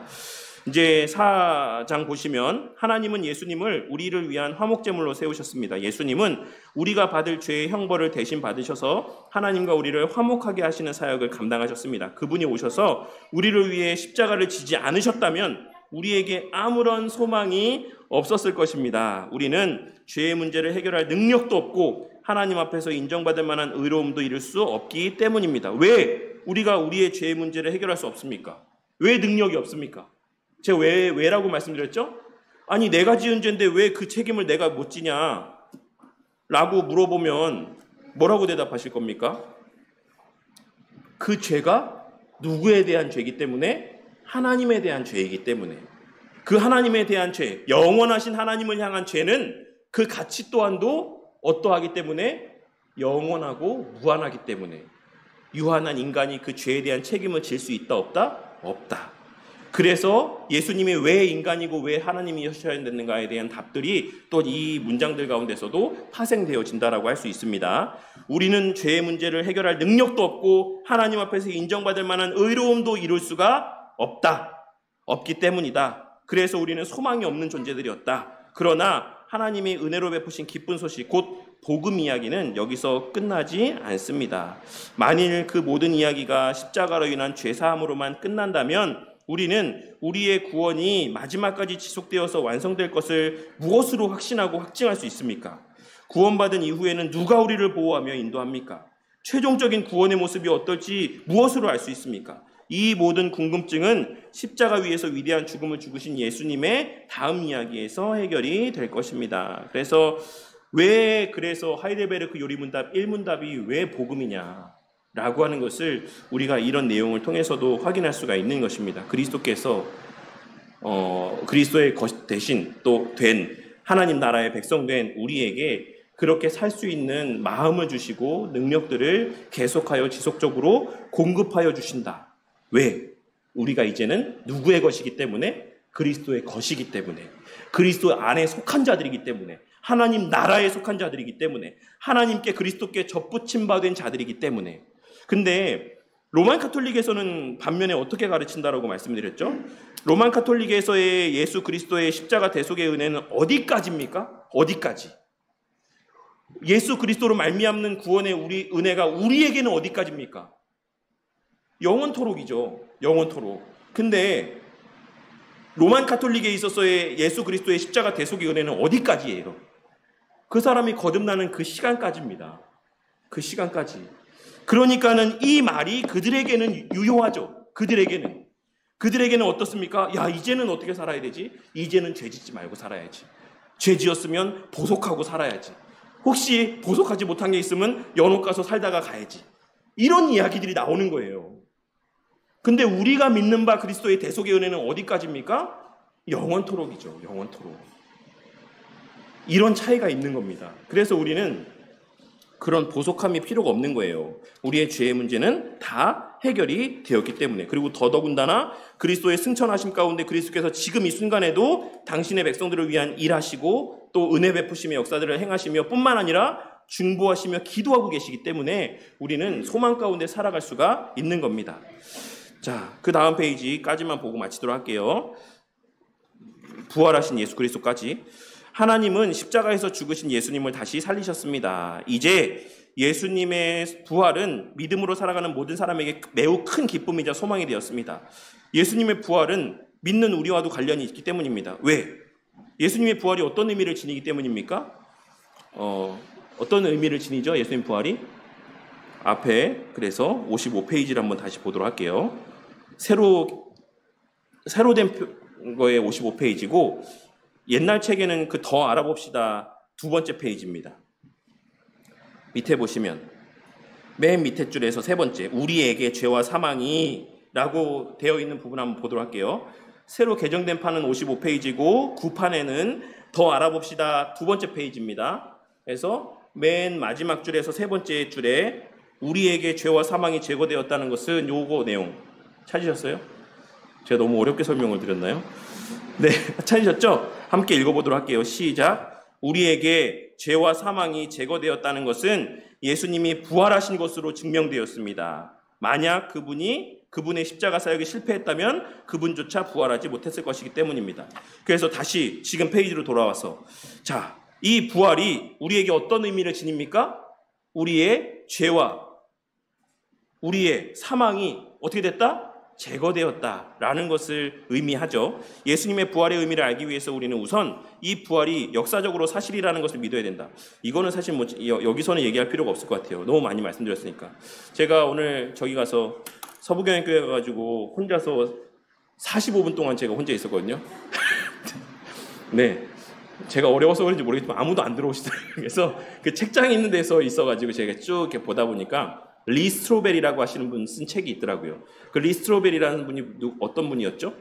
이제 4장 보시면 하나님은 예수님을 우리를 위한 화목제물로 세우셨습니다. 예수님은 우리가 받을 죄의 형벌을 대신 받으셔서 하나님과 우리를 화목하게 하시는 사역을 감당하셨습니다. 그분이 오셔서 우리를 위해 십자가를 지지 않으셨다면 우리에게 아무런 소망이 없었을 것입니다. 우리는 죄의 문제를 해결할 능력도 없고 하나님 앞에서 인정받을 만한 의로움도 이룰 수 없기 때문입니다. 왜 우리가 우리의 죄의 문제를 해결할 수 없습니까? 왜 능력이 없습니까? 제가 왜라고 말씀드렸죠? 아니 내가 지은 죄인데 왜 그 책임을 내가 못 지냐? 라고 물어보면 뭐라고 대답하실 겁니까? 그 죄가 누구에 대한 죄이기 때문에 하나님에 대한 죄이기 때문에, 그 하나님에 대한 죄, 영원하신 하나님을 향한 죄는 그 가치 또한도 어떠하기 때문에 영원하고 무한하기 때문에 유한한 인간이 그 죄에 대한 책임을 질 수 있다 없다? 없다. 그래서 예수님이 왜 인간이고 왜 하나님이셔야 되는가에 대한 답들이 또 이 문장들 가운데서도 파생되어진다라고 할 수 있습니다. 우리는 죄의 문제를 해결할 능력도 없고 하나님 앞에서 인정받을 만한 의로움도 이룰 수가 없기 때문이다. 그래서 우리는 소망이 없는 존재들이었다. 그러나 하나님이 은혜로 베푸신 기쁜 소식, 곧 복음 이야기는 여기서 끝나지 않습니다. 만일 그 모든 이야기가 십자가로 인한 죄사함으로만 끝난다면 우리는 우리의 구원이 마지막까지 지속되어서 완성될 것을 무엇으로 확신하고 확증할 수 있습니까? 구원받은 이후에는 누가 우리를 보호하며 인도합니까? 최종적인 구원의 모습이 어떨지 무엇으로 알 수 있습니까? 이 모든 궁금증은 십자가 위에서 위대한 죽음을 죽으신 예수님의 다음 이야기에서 해결이 될 것입니다. 그래서 하이델베르크 요리문답 1문답이 왜 복음이냐 라고 하는 것을 우리가 이런 내용을 통해서도 확인할 수가 있는 것입니다. 그리스도께서 그리스도의 것 대신 또 된 하나님 나라의 백성된 우리에게 그렇게 살 수 있는 마음을 주시고 능력들을 계속하여 지속적으로 공급하여 주신다. 왜? 우리가 이제는 누구의 것이기 때문에? 그리스도의 것이기 때문에, 그리스도 안에 속한 자들이기 때문에, 하나님 나라에 속한 자들이기 때문에, 하나님께 그리스도께 접붙임 받은 자들이기 때문에. 근데 로만 카톨릭에서는 반면에 어떻게 가르친다라고 말씀드렸죠? 로만 카톨릭에서의 예수 그리스도의 십자가 대속의 은혜는 어디까지입니까? 어디까지? 예수 그리스도로 말미암는 구원의 우리 은혜가 우리에게는 어디까지입니까? 영원토록이죠. 영원토록. 근데 로만 카톨릭에 있어서의 예수 그리스도의 십자가 대속의 은혜는 어디까지예요? 그 사람이 거듭나는 그 시간까지입니다. 그 시간까지. 그러니까는 이 말이 그들에게는 유효하죠. 그들에게는 어떻습니까? 야, 이제는 어떻게 살아야 되지? 이제는 죄 짓지 말고 살아야지. 죄 지었으면 보속하고 살아야지. 혹시 보속하지 못한 게 있으면 연옥 가서 살다가 가야지. 이런 이야기들이 나오는 거예요. 근데 우리가 믿는 바 그리스도의 대속의 은혜는 어디까지입니까? 영원토록이죠. 영원토록. 이런 차이가 있는 겁니다. 그래서 우리는 그런 보속함이 필요가 없는 거예요. 우리의 죄의 문제는 다 해결이 되었기 때문에. 그리고 더더군다나 그리스도의 승천하심 가운데 그리스도께서 지금 이 순간에도 당신의 백성들을 위한 일하시고 또 은혜 베푸심의 역사들을 행하시며 뿐만 아니라 중보하시며 기도하고 계시기 때문에 우리는 소망 가운데 살아갈 수가 있는 겁니다. 자, 그 다음 페이지까지만 보고 마치도록 할게요. 부활하신 예수 그리스도까지. 하나님은 십자가에서 죽으신 예수님을 다시 살리셨습니다. 이제 예수님의 부활은 믿음으로 살아가는 모든 사람에게 매우 큰 기쁨이자 소망이 되었습니다. 예수님의 부활은 믿는 우리와도 관련이 있기 때문입니다. 왜? 예수님의 부활이 어떤 의미를 지니기 때문입니까? 어떤 의미를 지니죠? 예수님 부활이? 앞에 그래서 55페이지를 한번 다시 보도록 할게요. 새로 된 거에 55페이지고 옛날 책에는 그 더 알아봅시다 두 번째 페이지입니다. 밑에 보시면 맨 밑에 줄에서 세 번째 우리에게 죄와 사망이 라고 되어 있는 부분 한번 보도록 할게요. 새로 개정된 판은 55페이지고 구판에는 더 알아봅시다 두 번째 페이지입니다. 그래서 맨 마지막 줄에서 세 번째 줄에 우리에게 죄와 사망이 제거되었다는 것은 요거 내용 찾으셨어요? 제가 너무 어렵게 설명을 드렸나요? 네, 찾으셨죠? 함께 읽어보도록 할게요. 시작. 우리에게 죄와 사망이 제거되었다는 것은 예수님이 부활하신 것으로 증명되었습니다. 만약 그분의 십자가 사역이 실패했다면 그분조차 부활하지 못했을 것이기 때문입니다. 그래서 다시 지금 페이지로 돌아와서 자, 이 부활이 우리에게 어떤 의미를 지닙니까? 우리의 죄와 우리의 사망이 어떻게 됐다? 제거되었다라는 것을 의미하죠. 예수님의 부활의 의미를 알기 위해서 우리는 우선 이 부활이 역사적으로 사실이라는 것을 믿어야 된다. 이거는 사실 여기서는 얘기할 필요가 없을 것 같아요. 너무 많이 말씀드렸으니까. 제가 오늘 저기 가서 서부경향교회 가가지고 혼자서 45분 동안 제가 혼자 있었거든요. 네. 제가 어려워서 그런지 모르겠지만 아무도 안 들어오시더라고요. 그래서 그 책장이 있는 데서 있어가지고 제가 쭉 이렇게 보다 보니까 리 스트로벨이라고 하시는 분 쓴 책이 있더라고요. 그 리 스트로벨이라는 분이 어떤 분이었죠?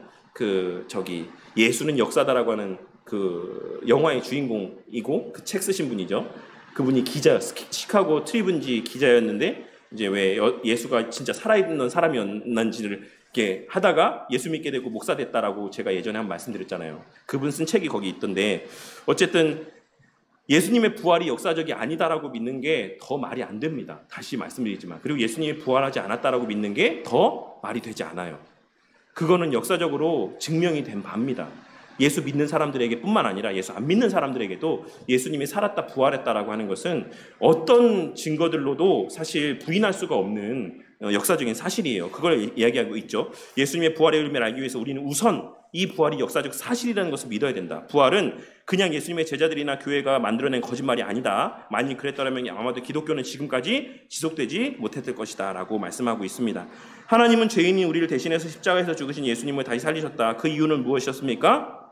예수는 역사다라고 하는 그 영화의 주인공이고 그 책 쓰신 분이죠. 그분이 시카고 트리뷴지 기자였는데 이제 왜 예수가 진짜 살아있는 사람이었는지를 이렇게 하다가 예수 믿게 되고 목사 됐다라고 제가 예전에 한번 말씀드렸잖아요. 그분 쓴 책이 거기 있던데 어쨌든 예수님의 부활이 역사적이 아니다라고 믿는 게 더 말이 안 됩니다. 다시 말씀드리지만. 그리고 예수님이 부활하지 않았다라고 믿는 게 더 말이 되지 않아요. 그거는 역사적으로 증명이 된 바입니다. 예수 믿는 사람들에게 뿐만 아니라 예수 안 믿는 사람들에게도 예수님이 살았다 부활했다라고 하는 것은 어떤 증거들로도 사실 부인할 수가 없는 역사적인 사실이에요. 그걸 이야기하고 있죠. 예수님의 부활의 의미를 알기 위해서 우리는 우선 이 부활이 역사적 사실이라는 것을 믿어야 된다. 부활은 그냥 예수님의 제자들이나 교회가 만들어낸 거짓말이 아니다. 만일 그랬더라면 아마도 기독교는 지금까지 지속되지 못했을 것이다 라고 말씀하고 있습니다. 하나님은 죄인인 우리를 대신해서 십자가에서 죽으신 예수님을 다시 살리셨다. 그 이유는 무엇이었습니까?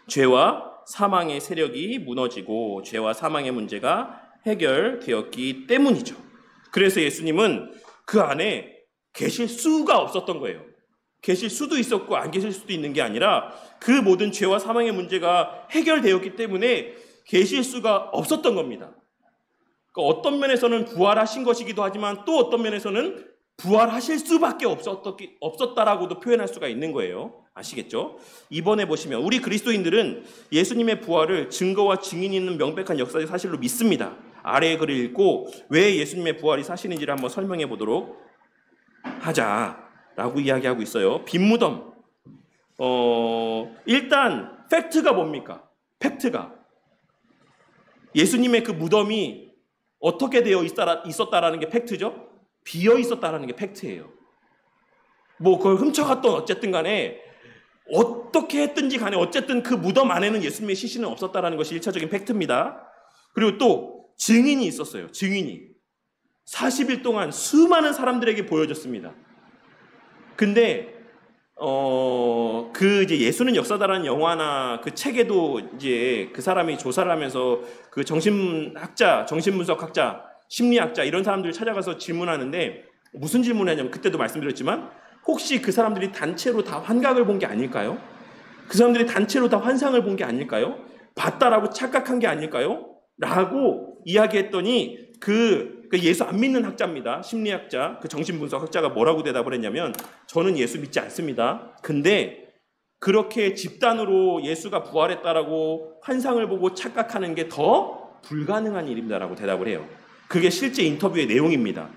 죄와 사망의 세력이 무너지고 죄와 사망의 문제가 해결되었기 때문이죠. 그래서 예수님은 그 안에 계실 수가 없었던 거예요. 계실 수도 있었고 안 계실 수도 있는 게 아니라 그 모든 죄와 사망의 문제가 해결되었기 때문에 계실 수가 없었던 겁니다. 그러니까 어떤 면에서는 부활하신 것이기도 하지만 또 어떤 면에서는 부활하실 수밖에 없었다라고도 표현할 수가 있는 거예요. 아시겠죠? 이번에 보시면 우리 그리스도인들은 예수님의 부활을 증거와 증인이 있는 명백한 역사적 사실로 믿습니다. 아래의 글을 읽고 왜 예수님의 부활이 사실인지를 한번 설명해 보도록 하자라고 이야기하고 있어요. 빈 무덤. 일단 팩트가 뭡니까? 팩트가 예수님의 그 무덤이 어떻게 되어 있었다라는 게 팩트죠? 비어 있었다라는 게 팩트예요. 뭐 그걸 훔쳐갔던 어쨌든 간에 어떻게 했든지 간에 어쨌든 그 무덤 안에는 예수님의 시신은 없었다라는 것이 1차적인 팩트입니다. 그리고 또 증인이 있었어요. 증인이 40일 동안 수많은 사람들에게 보여줬습니다. 근데 이제 예수는 역사다라는 영화나 그 책에도 이제 그 사람이 조사를 하면서 그 정신학자, 정신분석학자, 심리학자 이런 사람들을 찾아가서 질문하는데 무슨 질문을 하냐면 그때도 말씀드렸지만 혹시 그 사람들이 단체로 다 환각을 본 게 아닐까요? 그 사람들이 단체로 다 환상을 본 게 아닐까요? 봤다라고 착각한 게 아닐까요? 라고 이야기했더니 그 예수 안 믿는 학자입니다. 심리학자, 그 정신분석학자가 뭐라고 대답을 했냐면 저는 예수 믿지 않습니다. 근데 그렇게 집단으로 예수가 부활했다라고 환상을 보고 착각하는 게 더 불가능한 일입니다라고 대답을 해요. 그게 실제 인터뷰의 내용입니다.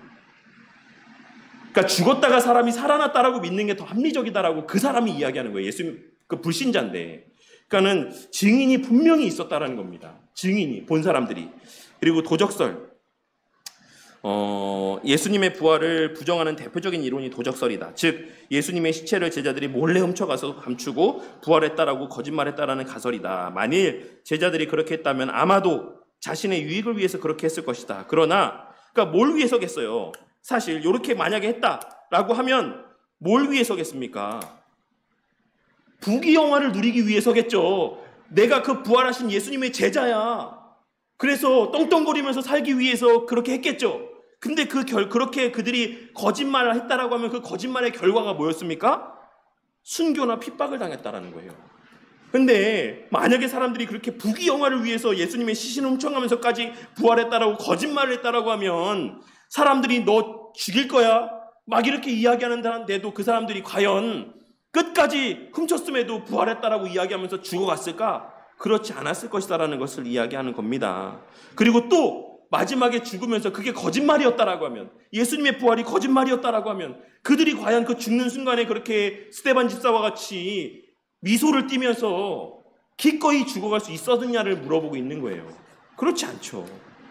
그러니까 죽었다가 사람이 살아났다라고 믿는 게 더 합리적이다라고 그 사람이 이야기하는 거예요. 예수님 그 불신자인데. 그러니까는 증인이 분명히 있었다라는 겁니다. 증인이 본 사람들이. 그리고 도적설. 예수님의 부활을 부정하는 대표적인 이론이 도적설이다. 즉 예수님의 시체를 제자들이 몰래 훔쳐가서 감추고 부활했다라고 거짓말했다라는 가설이다. 만일 제자들이 그렇게 했다면 아마도 자신의 유익을 위해서 그렇게 했을 것이다. 그러나 그러니까 뭘 위해서겠어요? 사실 이렇게 만약에 했다라고 하면 뭘 위해서겠습니까? 부귀영화를 누리기 위해서겠죠. 내가 그 부활하신 예수님의 제자야. 그래서 떵떵거리면서 살기 위해서 그렇게 했겠죠. 근데 그렇게 그들이 거짓말을 했다라고 하면 그 거짓말의 결과가 뭐였습니까? 순교나 핍박을 당했다라는 거예요. 근데 만약에 사람들이 그렇게 부귀영화를 위해서 예수님의 시신을 훔쳐가면서까지 부활했다라고 거짓말을 했다라고 하면 사람들이 너 죽일 거야 막 이렇게 이야기하는데도 그 사람들이 과연 끝까지 훔쳤음에도 부활했다라고 이야기하면서 죽어갔을까? 그렇지 않았을 것이다라는 것을 이야기하는 겁니다. 그리고 또 마지막에 죽으면서 그게 거짓말이었다라고 하면 예수님의 부활이 거짓말이었다라고 하면 그들이 과연 그 죽는 순간에 그렇게 스데반 집사와 같이 미소를 띠면서 기꺼이 죽어갈 수 있었느냐를 물어보고 있는 거예요. 그렇지 않죠.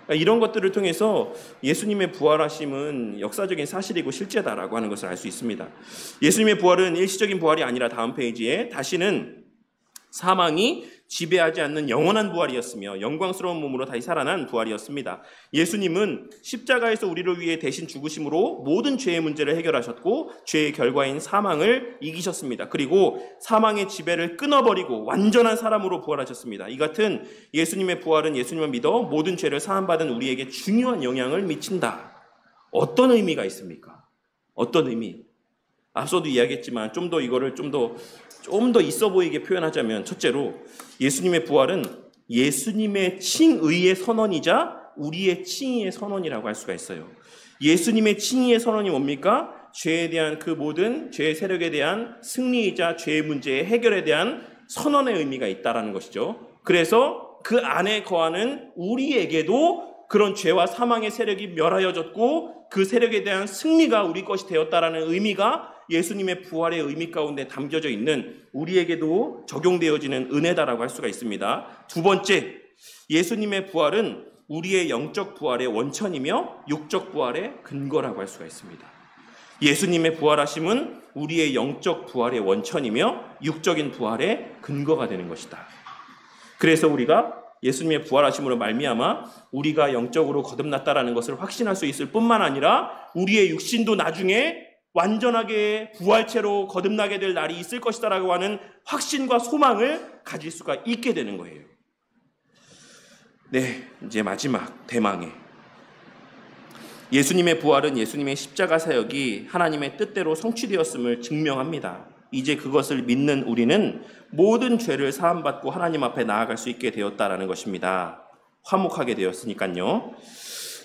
그러니까 이런 것들을 통해서 예수님의 부활하심은 역사적인 사실이고 실제다라고 하는 것을 알 수 있습니다. 예수님의 부활은 일시적인 부활이 아니라 다음 페이지에 다시는 사망이 지배하지 않는 영원한 부활이었으며 영광스러운 몸으로 다시 살아난 부활이었습니다. 예수님은 십자가에서 우리를 위해 대신 죽으심으로 모든 죄의 문제를 해결하셨고 죄의 결과인 사망을 이기셨습니다. 그리고 사망의 지배를 끊어버리고 완전한 사람으로 부활하셨습니다. 이 같은 예수님의 부활은 예수님을 믿어 모든 죄를 사함받은 우리에게 중요한 영향을 미친다 어떤 의미가 있습니까? 어떤 의미? 앞서도 이야기했지만 좀 더 이거를 좀 더 있어 보이게 표현하자면, 첫째로 예수님의 부활은 예수님의 칭의의 선언이자 우리의 칭의의 선언이라고 할 수가 있어요. 예수님의 칭의의 선언이 뭡니까? 죄에 대한 그 모든 죄의 세력에 대한 승리이자 죄의 문제의 해결에 대한 선언의 의미가 있다라는 것이죠. 그래서 그 안에 거하는 우리에게도 그런 죄와 사망의 세력이 멸하여졌고 그 세력에 대한 승리가 우리 것이 되었다라는 의미가 예수님의 부활의 의미 가운데 담겨져 있는, 우리에게도 적용되어지는 은혜다라고 할 수가 있습니다. 두 번째, 예수님의 부활은 우리의 영적 부활의 원천이며 육적 부활의 근거라고 할 수가 있습니다. 예수님의 부활하심은 우리의 영적 부활의 원천이며 육적인 부활의 근거가 되는 것이다. 그래서 우리가 예수님의 부활하심으로 말미암아 우리가 영적으로 거듭났다라는 것을 확신할 수 있을 뿐만 아니라 우리의 육신도 나중에 완전하게 부활체로 거듭나게 될 날이 있을 것이다라고 하는 확신과 소망을 가질 수가 있게 되는 거예요. 네, 이제 마지막 대망의 예수님의 부활은 예수님의 십자가 사역이 하나님의 뜻대로 성취되었음을 증명합니다. 이제 그것을 믿는 우리는 모든 죄를 사함받고 하나님 앞에 나아갈 수 있게 되었다라는 것입니다. 화목하게 되었으니까요.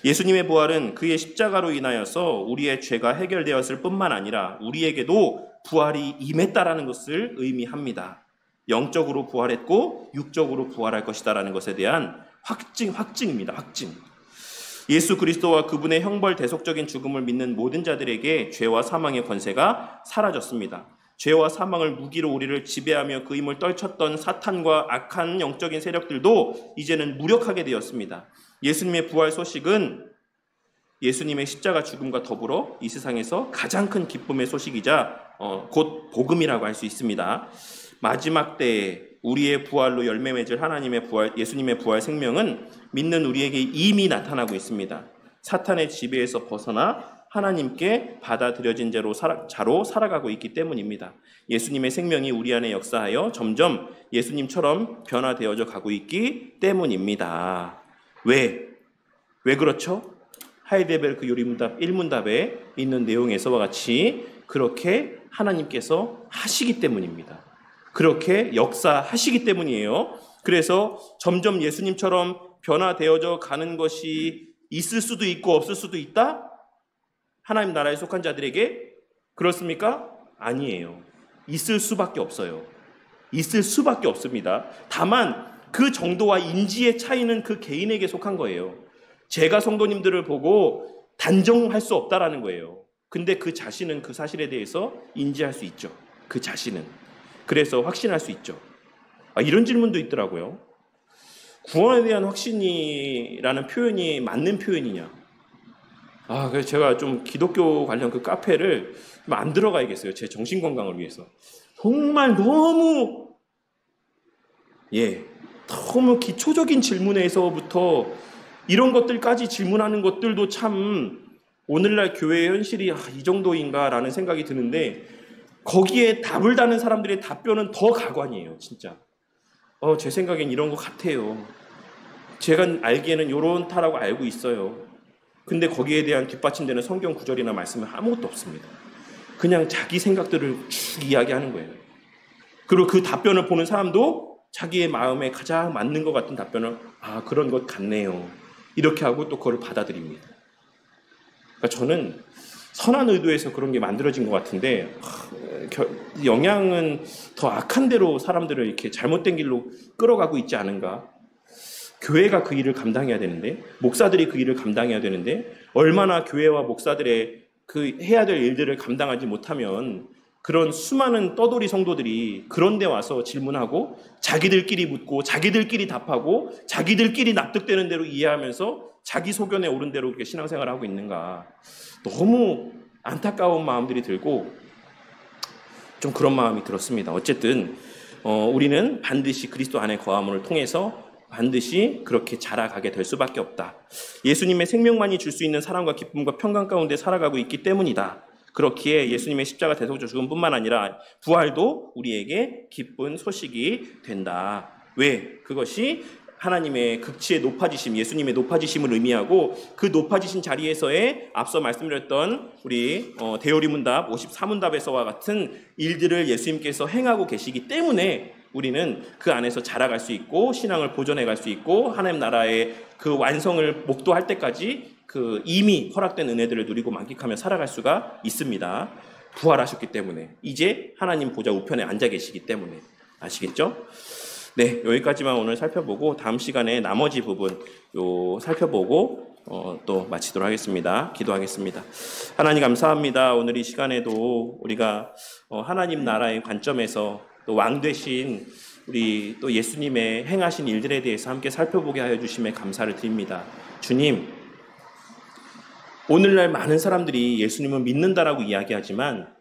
예수님의 부활은 그의 십자가로 인하여서 우리의 죄가 해결되었을 뿐만 아니라 우리에게도 부활이 임했다라는 것을 의미합니다. 영적으로 부활했고 육적으로 부활할 것이다라는 것에 대한 확증입니다. 확증. 예수 그리스도와 그분의 형벌 대속적인 죽음을 믿는 모든 자들에게 죄와 사망의 권세가 사라졌습니다. 죄와 사망을 무기로 우리를 지배하며 그 힘을 떨쳤던 사탄과 악한 영적인 세력들도 이제는 무력하게 되었습니다. 예수님의 부활 소식은 예수님의 십자가 죽음과 더불어 이 세상에서 가장 큰 기쁨의 소식이자 곧 복음이라고 할 수 있습니다. 마지막 때에 우리의 부활로 열매 맺을 하나님의 부활, 예수님의 부활 생명은 믿는 우리에게 이미 나타나고 있습니다. 사탄의 지배에서 벗어나 하나님께 받아들여진 자로 살아가고 있기 때문입니다. 예수님의 생명이 우리 안에 역사하여 점점 예수님처럼 변화되어져 가고 있기 때문입니다. 왜 그렇죠? 하이데베르크 요리문답 1문답에 있는 내용에서와 같이 그렇게 하나님께서 하시기 때문입니다. 그렇게 역사하시기 때문이에요. 그래서 점점 예수님처럼 변화되어져 가는 것이 있을 수도 있고 없을 수도 있다? 하나님 나라에 속한 자들에게 그렇습니까? 아니에요. 있을 수밖에 없어요. 있을 수밖에 없습니다. 다만 그 정도와 인지의 차이는 그 개인에게 속한 거예요. 제가 성도님들을 보고 단정할 수 없다라는 거예요. 근데 그 자신은 그 사실에 대해서 인지할 수 있죠. 그 자신은. 그래서 확신할 수 있죠. 이런 질문도 있더라고요. 구원에 대한 확신이라는 표현이 맞는 표현이냐? 그래서 제가 좀 기독교 관련 그 카페를 안 들어가야겠어요. 제 정신 건강을 위해서. 정말 너무 기초적인 질문에서부터 이런 것들까지 질문하는 것들도 참 오늘날 교회의 현실이 이 정도인가라는 생각이 드는데, 거기에 답을 다는 사람들의 답변은 더 가관이에요. 진짜. 제 생각엔 이런 것 같아요. 제가 알기에는 요런타라고 알고 있어요. 근데 거기에 대한 뒷받침되는 성경 구절이나 말씀은 아무것도 없습니다. 그냥 자기 생각들을 쭉 이야기하는 거예요. 그리고 그 답변을 보는 사람도 자기의 마음에 가장 맞는 것 같은 답변을 그런 것 같네요. 이렇게 하고 또 그걸 받아들입니다. 그러니까 저는 선한 의도에서 그런 게 만들어진 것 같은데 영향은 더 악한 대로 사람들을 이렇게 잘못된 길로 끌어가고 있지 않은가. 교회가 그 일을 감당해야 되는데, 목사들이 그 일을 감당해야 되는데, 얼마나 교회와 목사들의 그 해야 될 일들을 감당하지 못하면 그런 수많은 떠돌이 성도들이 그런 데 와서 질문하고 자기들끼리 묻고 자기들끼리 답하고 자기들끼리 납득되는 대로 이해하면서 자기 소견에 오른 대로 그렇게 신앙생활을 하고 있는가. 너무 안타까운 마음들이 들고 좀 그런 마음이 들었습니다. 어쨌든 우리는 반드시 그리스도 안에 거함을 통해서 반드시 그렇게 자라가게 될 수밖에 없다. 예수님의 생명만이 줄 수 있는 사랑과 기쁨과 평강 가운데 살아가고 있기 때문이다. 그렇기에 예수님의 십자가 대속적 죽음뿐만 아니라 부활도 우리에게 기쁜 소식이 된다. 왜? 그것이 하나님의 극치의 높아지심, 예수님의 높아지심을 의미하고 그 높아지신 자리에서의 앞서 말씀드렸던 우리 대요리문답 54문답에서와 같은 일들을 예수님께서 행하고 계시기 때문에 우리는 그 안에서 자라갈 수 있고 신앙을 보존해 갈 수 있고 하나님 나라의 그 완성을 목도할 때까지 그 이미 허락된 은혜들을 누리고 만끽하며 살아갈 수가 있습니다. 부활하셨기 때문에, 이제 하나님 보좌 우편에 앉아 계시기 때문에. 아시겠죠? 네, 여기까지만 오늘 살펴보고 다음 시간에 나머지 부분 살펴보고 또 마치도록 하겠습니다. 기도하겠습니다. 하나님 감사합니다. 오늘 이 시간에도 우리가 하나님 나라의 관점에서 또 왕 되신 우리 또 예수님의 행하신 일들에 대해서 함께 살펴보게 하여 주심에 감사를 드립니다. 주님, 오늘날 많은 사람들이 예수님을 믿는다라고 이야기하지만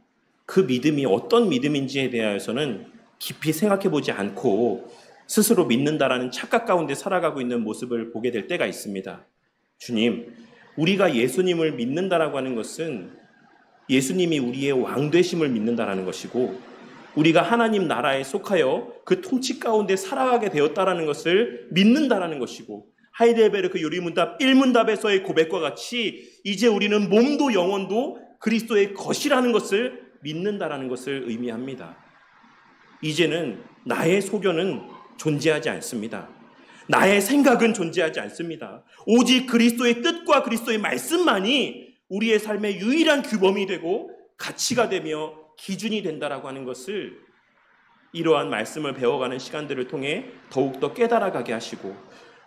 그 믿음이 어떤 믿음인지에 대해서는 깊이 생각해 보지 않고 스스로 믿는다라는 착각 가운데 살아가고 있는 모습을 보게 될 때가 있습니다. 주님, 우리가 예수님을 믿는다라고 하는 것은 예수님이 우리의 왕 되심을 믿는다라는 것이고, 우리가 하나님 나라에 속하여 그 통치 가운데 살아가게 되었다라는 것을 믿는다라는 것이고, 하이델베르크 요리문답 1문답에서의 고백과 같이 이제 우리는 몸도 영혼도 그리스도의 것이라는 것을 믿는다라는 것을 의미합니다. 이제는 나의 소견은 존재하지 않습니다. 나의 생각은 존재하지 않습니다. 오직 그리스도의 뜻과 그리스도의 말씀만이 우리의 삶의 유일한 규범이 되고 가치가 되며 기준이 된다라고 하는 것을 이러한 말씀을 배워가는 시간들을 통해 더욱더 깨달아가게 하시고,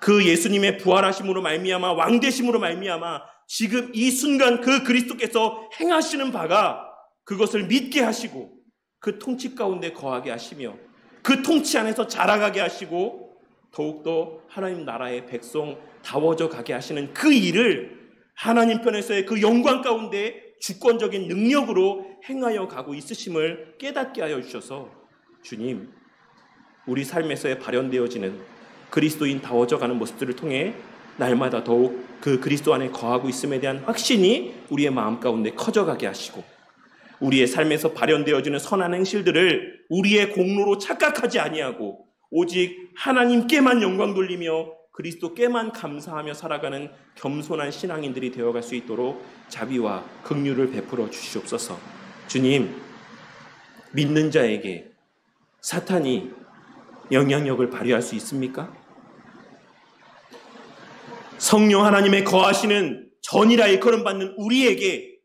그 예수님의 부활하심으로 말미암아 왕되심으로 말미암아 지금 이 순간 그 그리스도께서 행하시는 바가 그것을 믿게 하시고 그 통치 가운데 거하게 하시며 그 통치 안에서 자라가게 하시고 더욱더 하나님 나라의 백성다워져 가게 하시는 그 일을 하나님 편에서의 그 영광 가운데 주권적인 능력으로 행하여 가고 있으심을 깨닫게 하여 주셔서, 주님, 우리 삶에서의 발현되어지는 그리스도인다워져 가는 모습들을 통해 날마다 더욱 그 그리스도 안에 거하고 있음에 대한 확신이 우리의 마음 가운데 커져가게 하시고, 우리의 삶에서 발현되어지는 선한 행실들을 우리의 공로로 착각하지 아니하고 오직 하나님께만 영광 돌리며 그리스도께만 감사하며 살아가는 겸손한 신앙인들이 되어갈 수 있도록 자비와 긍휼을 베풀어 주시옵소서. 주님, 믿는 자에게 사탄이 영향력을 발휘할 수 있습니까? 성령 하나님의 거하시는 전이라 일컬음받는 우리에게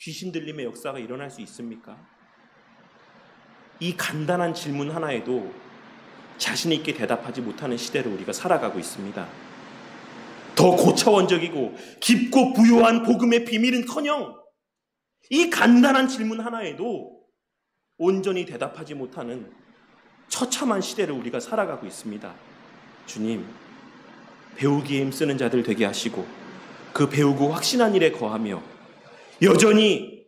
귀신 들림의 역사가 일어날 수 있습니까? 이 간단한 질문 하나에도 자신 있게 대답하지 못하는 시대를 우리가 살아가고 있습니다. 더 고차원적이고 깊고 부유한 복음의 비밀은커녕 이 간단한 질문 하나에도 온전히 대답하지 못하는 처참한 시대를 우리가 살아가고 있습니다. 주님, 배우기에 힘쓰는 자들 되게 하시고 그 배우고 확신한 일에 거하며 여전히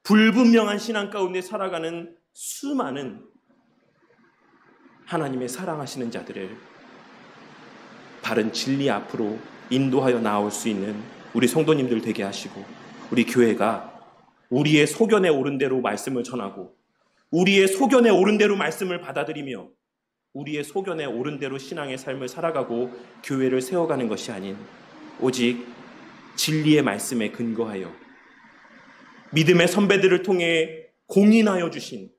불분명한 신앙 가운데 살아가는 수많은 하나님의 사랑하시는 자들을 바른 진리 앞으로 인도하여 나올 수 있는 우리 성도님들 되게 하시고, 우리 교회가 우리의 소견에 오른 대로 말씀을 전하고 우리의 소견에 오른 대로 말씀을 받아들이며 우리의 소견에 오른 대로 신앙의 삶을 살아가고 교회를 세워가는 것이 아닌 오직 진리의 말씀에 근거하여 믿음의 선배들을 통해 공인하여 주신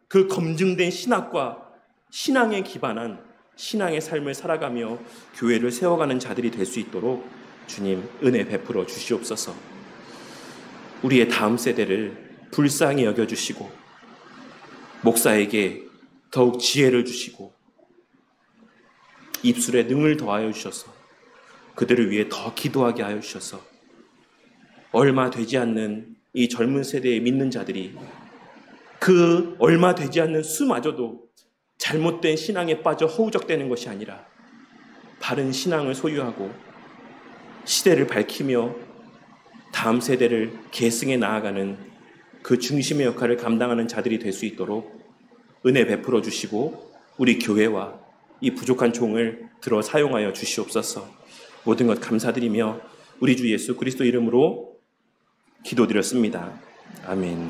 그 검증된 신학과 신앙에 기반한 신앙의 삶을 살아가며 교회를 세워가는 자들이 될 수 있도록 주님 은혜 베풀어 주시옵소서. 우리의 다음 세대를 불쌍히 여겨주시고 목사에게 더욱 지혜를 주시고 입술에 능을 더하여 주셔서 그들을 위해 더 기도하게 하여 주셔서 얼마 되지 않는 이 젊은 세대의 믿는 자들이 그 얼마 되지 않는 수마저도 잘못된 신앙에 빠져 허우적대는 것이 아니라 바른 신앙을 소유하고 시대를 밝히며 다음 세대를 계승해 나아가는 그 중심의 역할을 감당하는 자들이 될 수 있도록 은혜 베풀어 주시고 우리 교회와 이 부족한 종을 들어 사용하여 주시옵소서. 모든 것 감사드리며 우리 주 예수 그리스도 이름으로 기도드렸습니다. 아멘.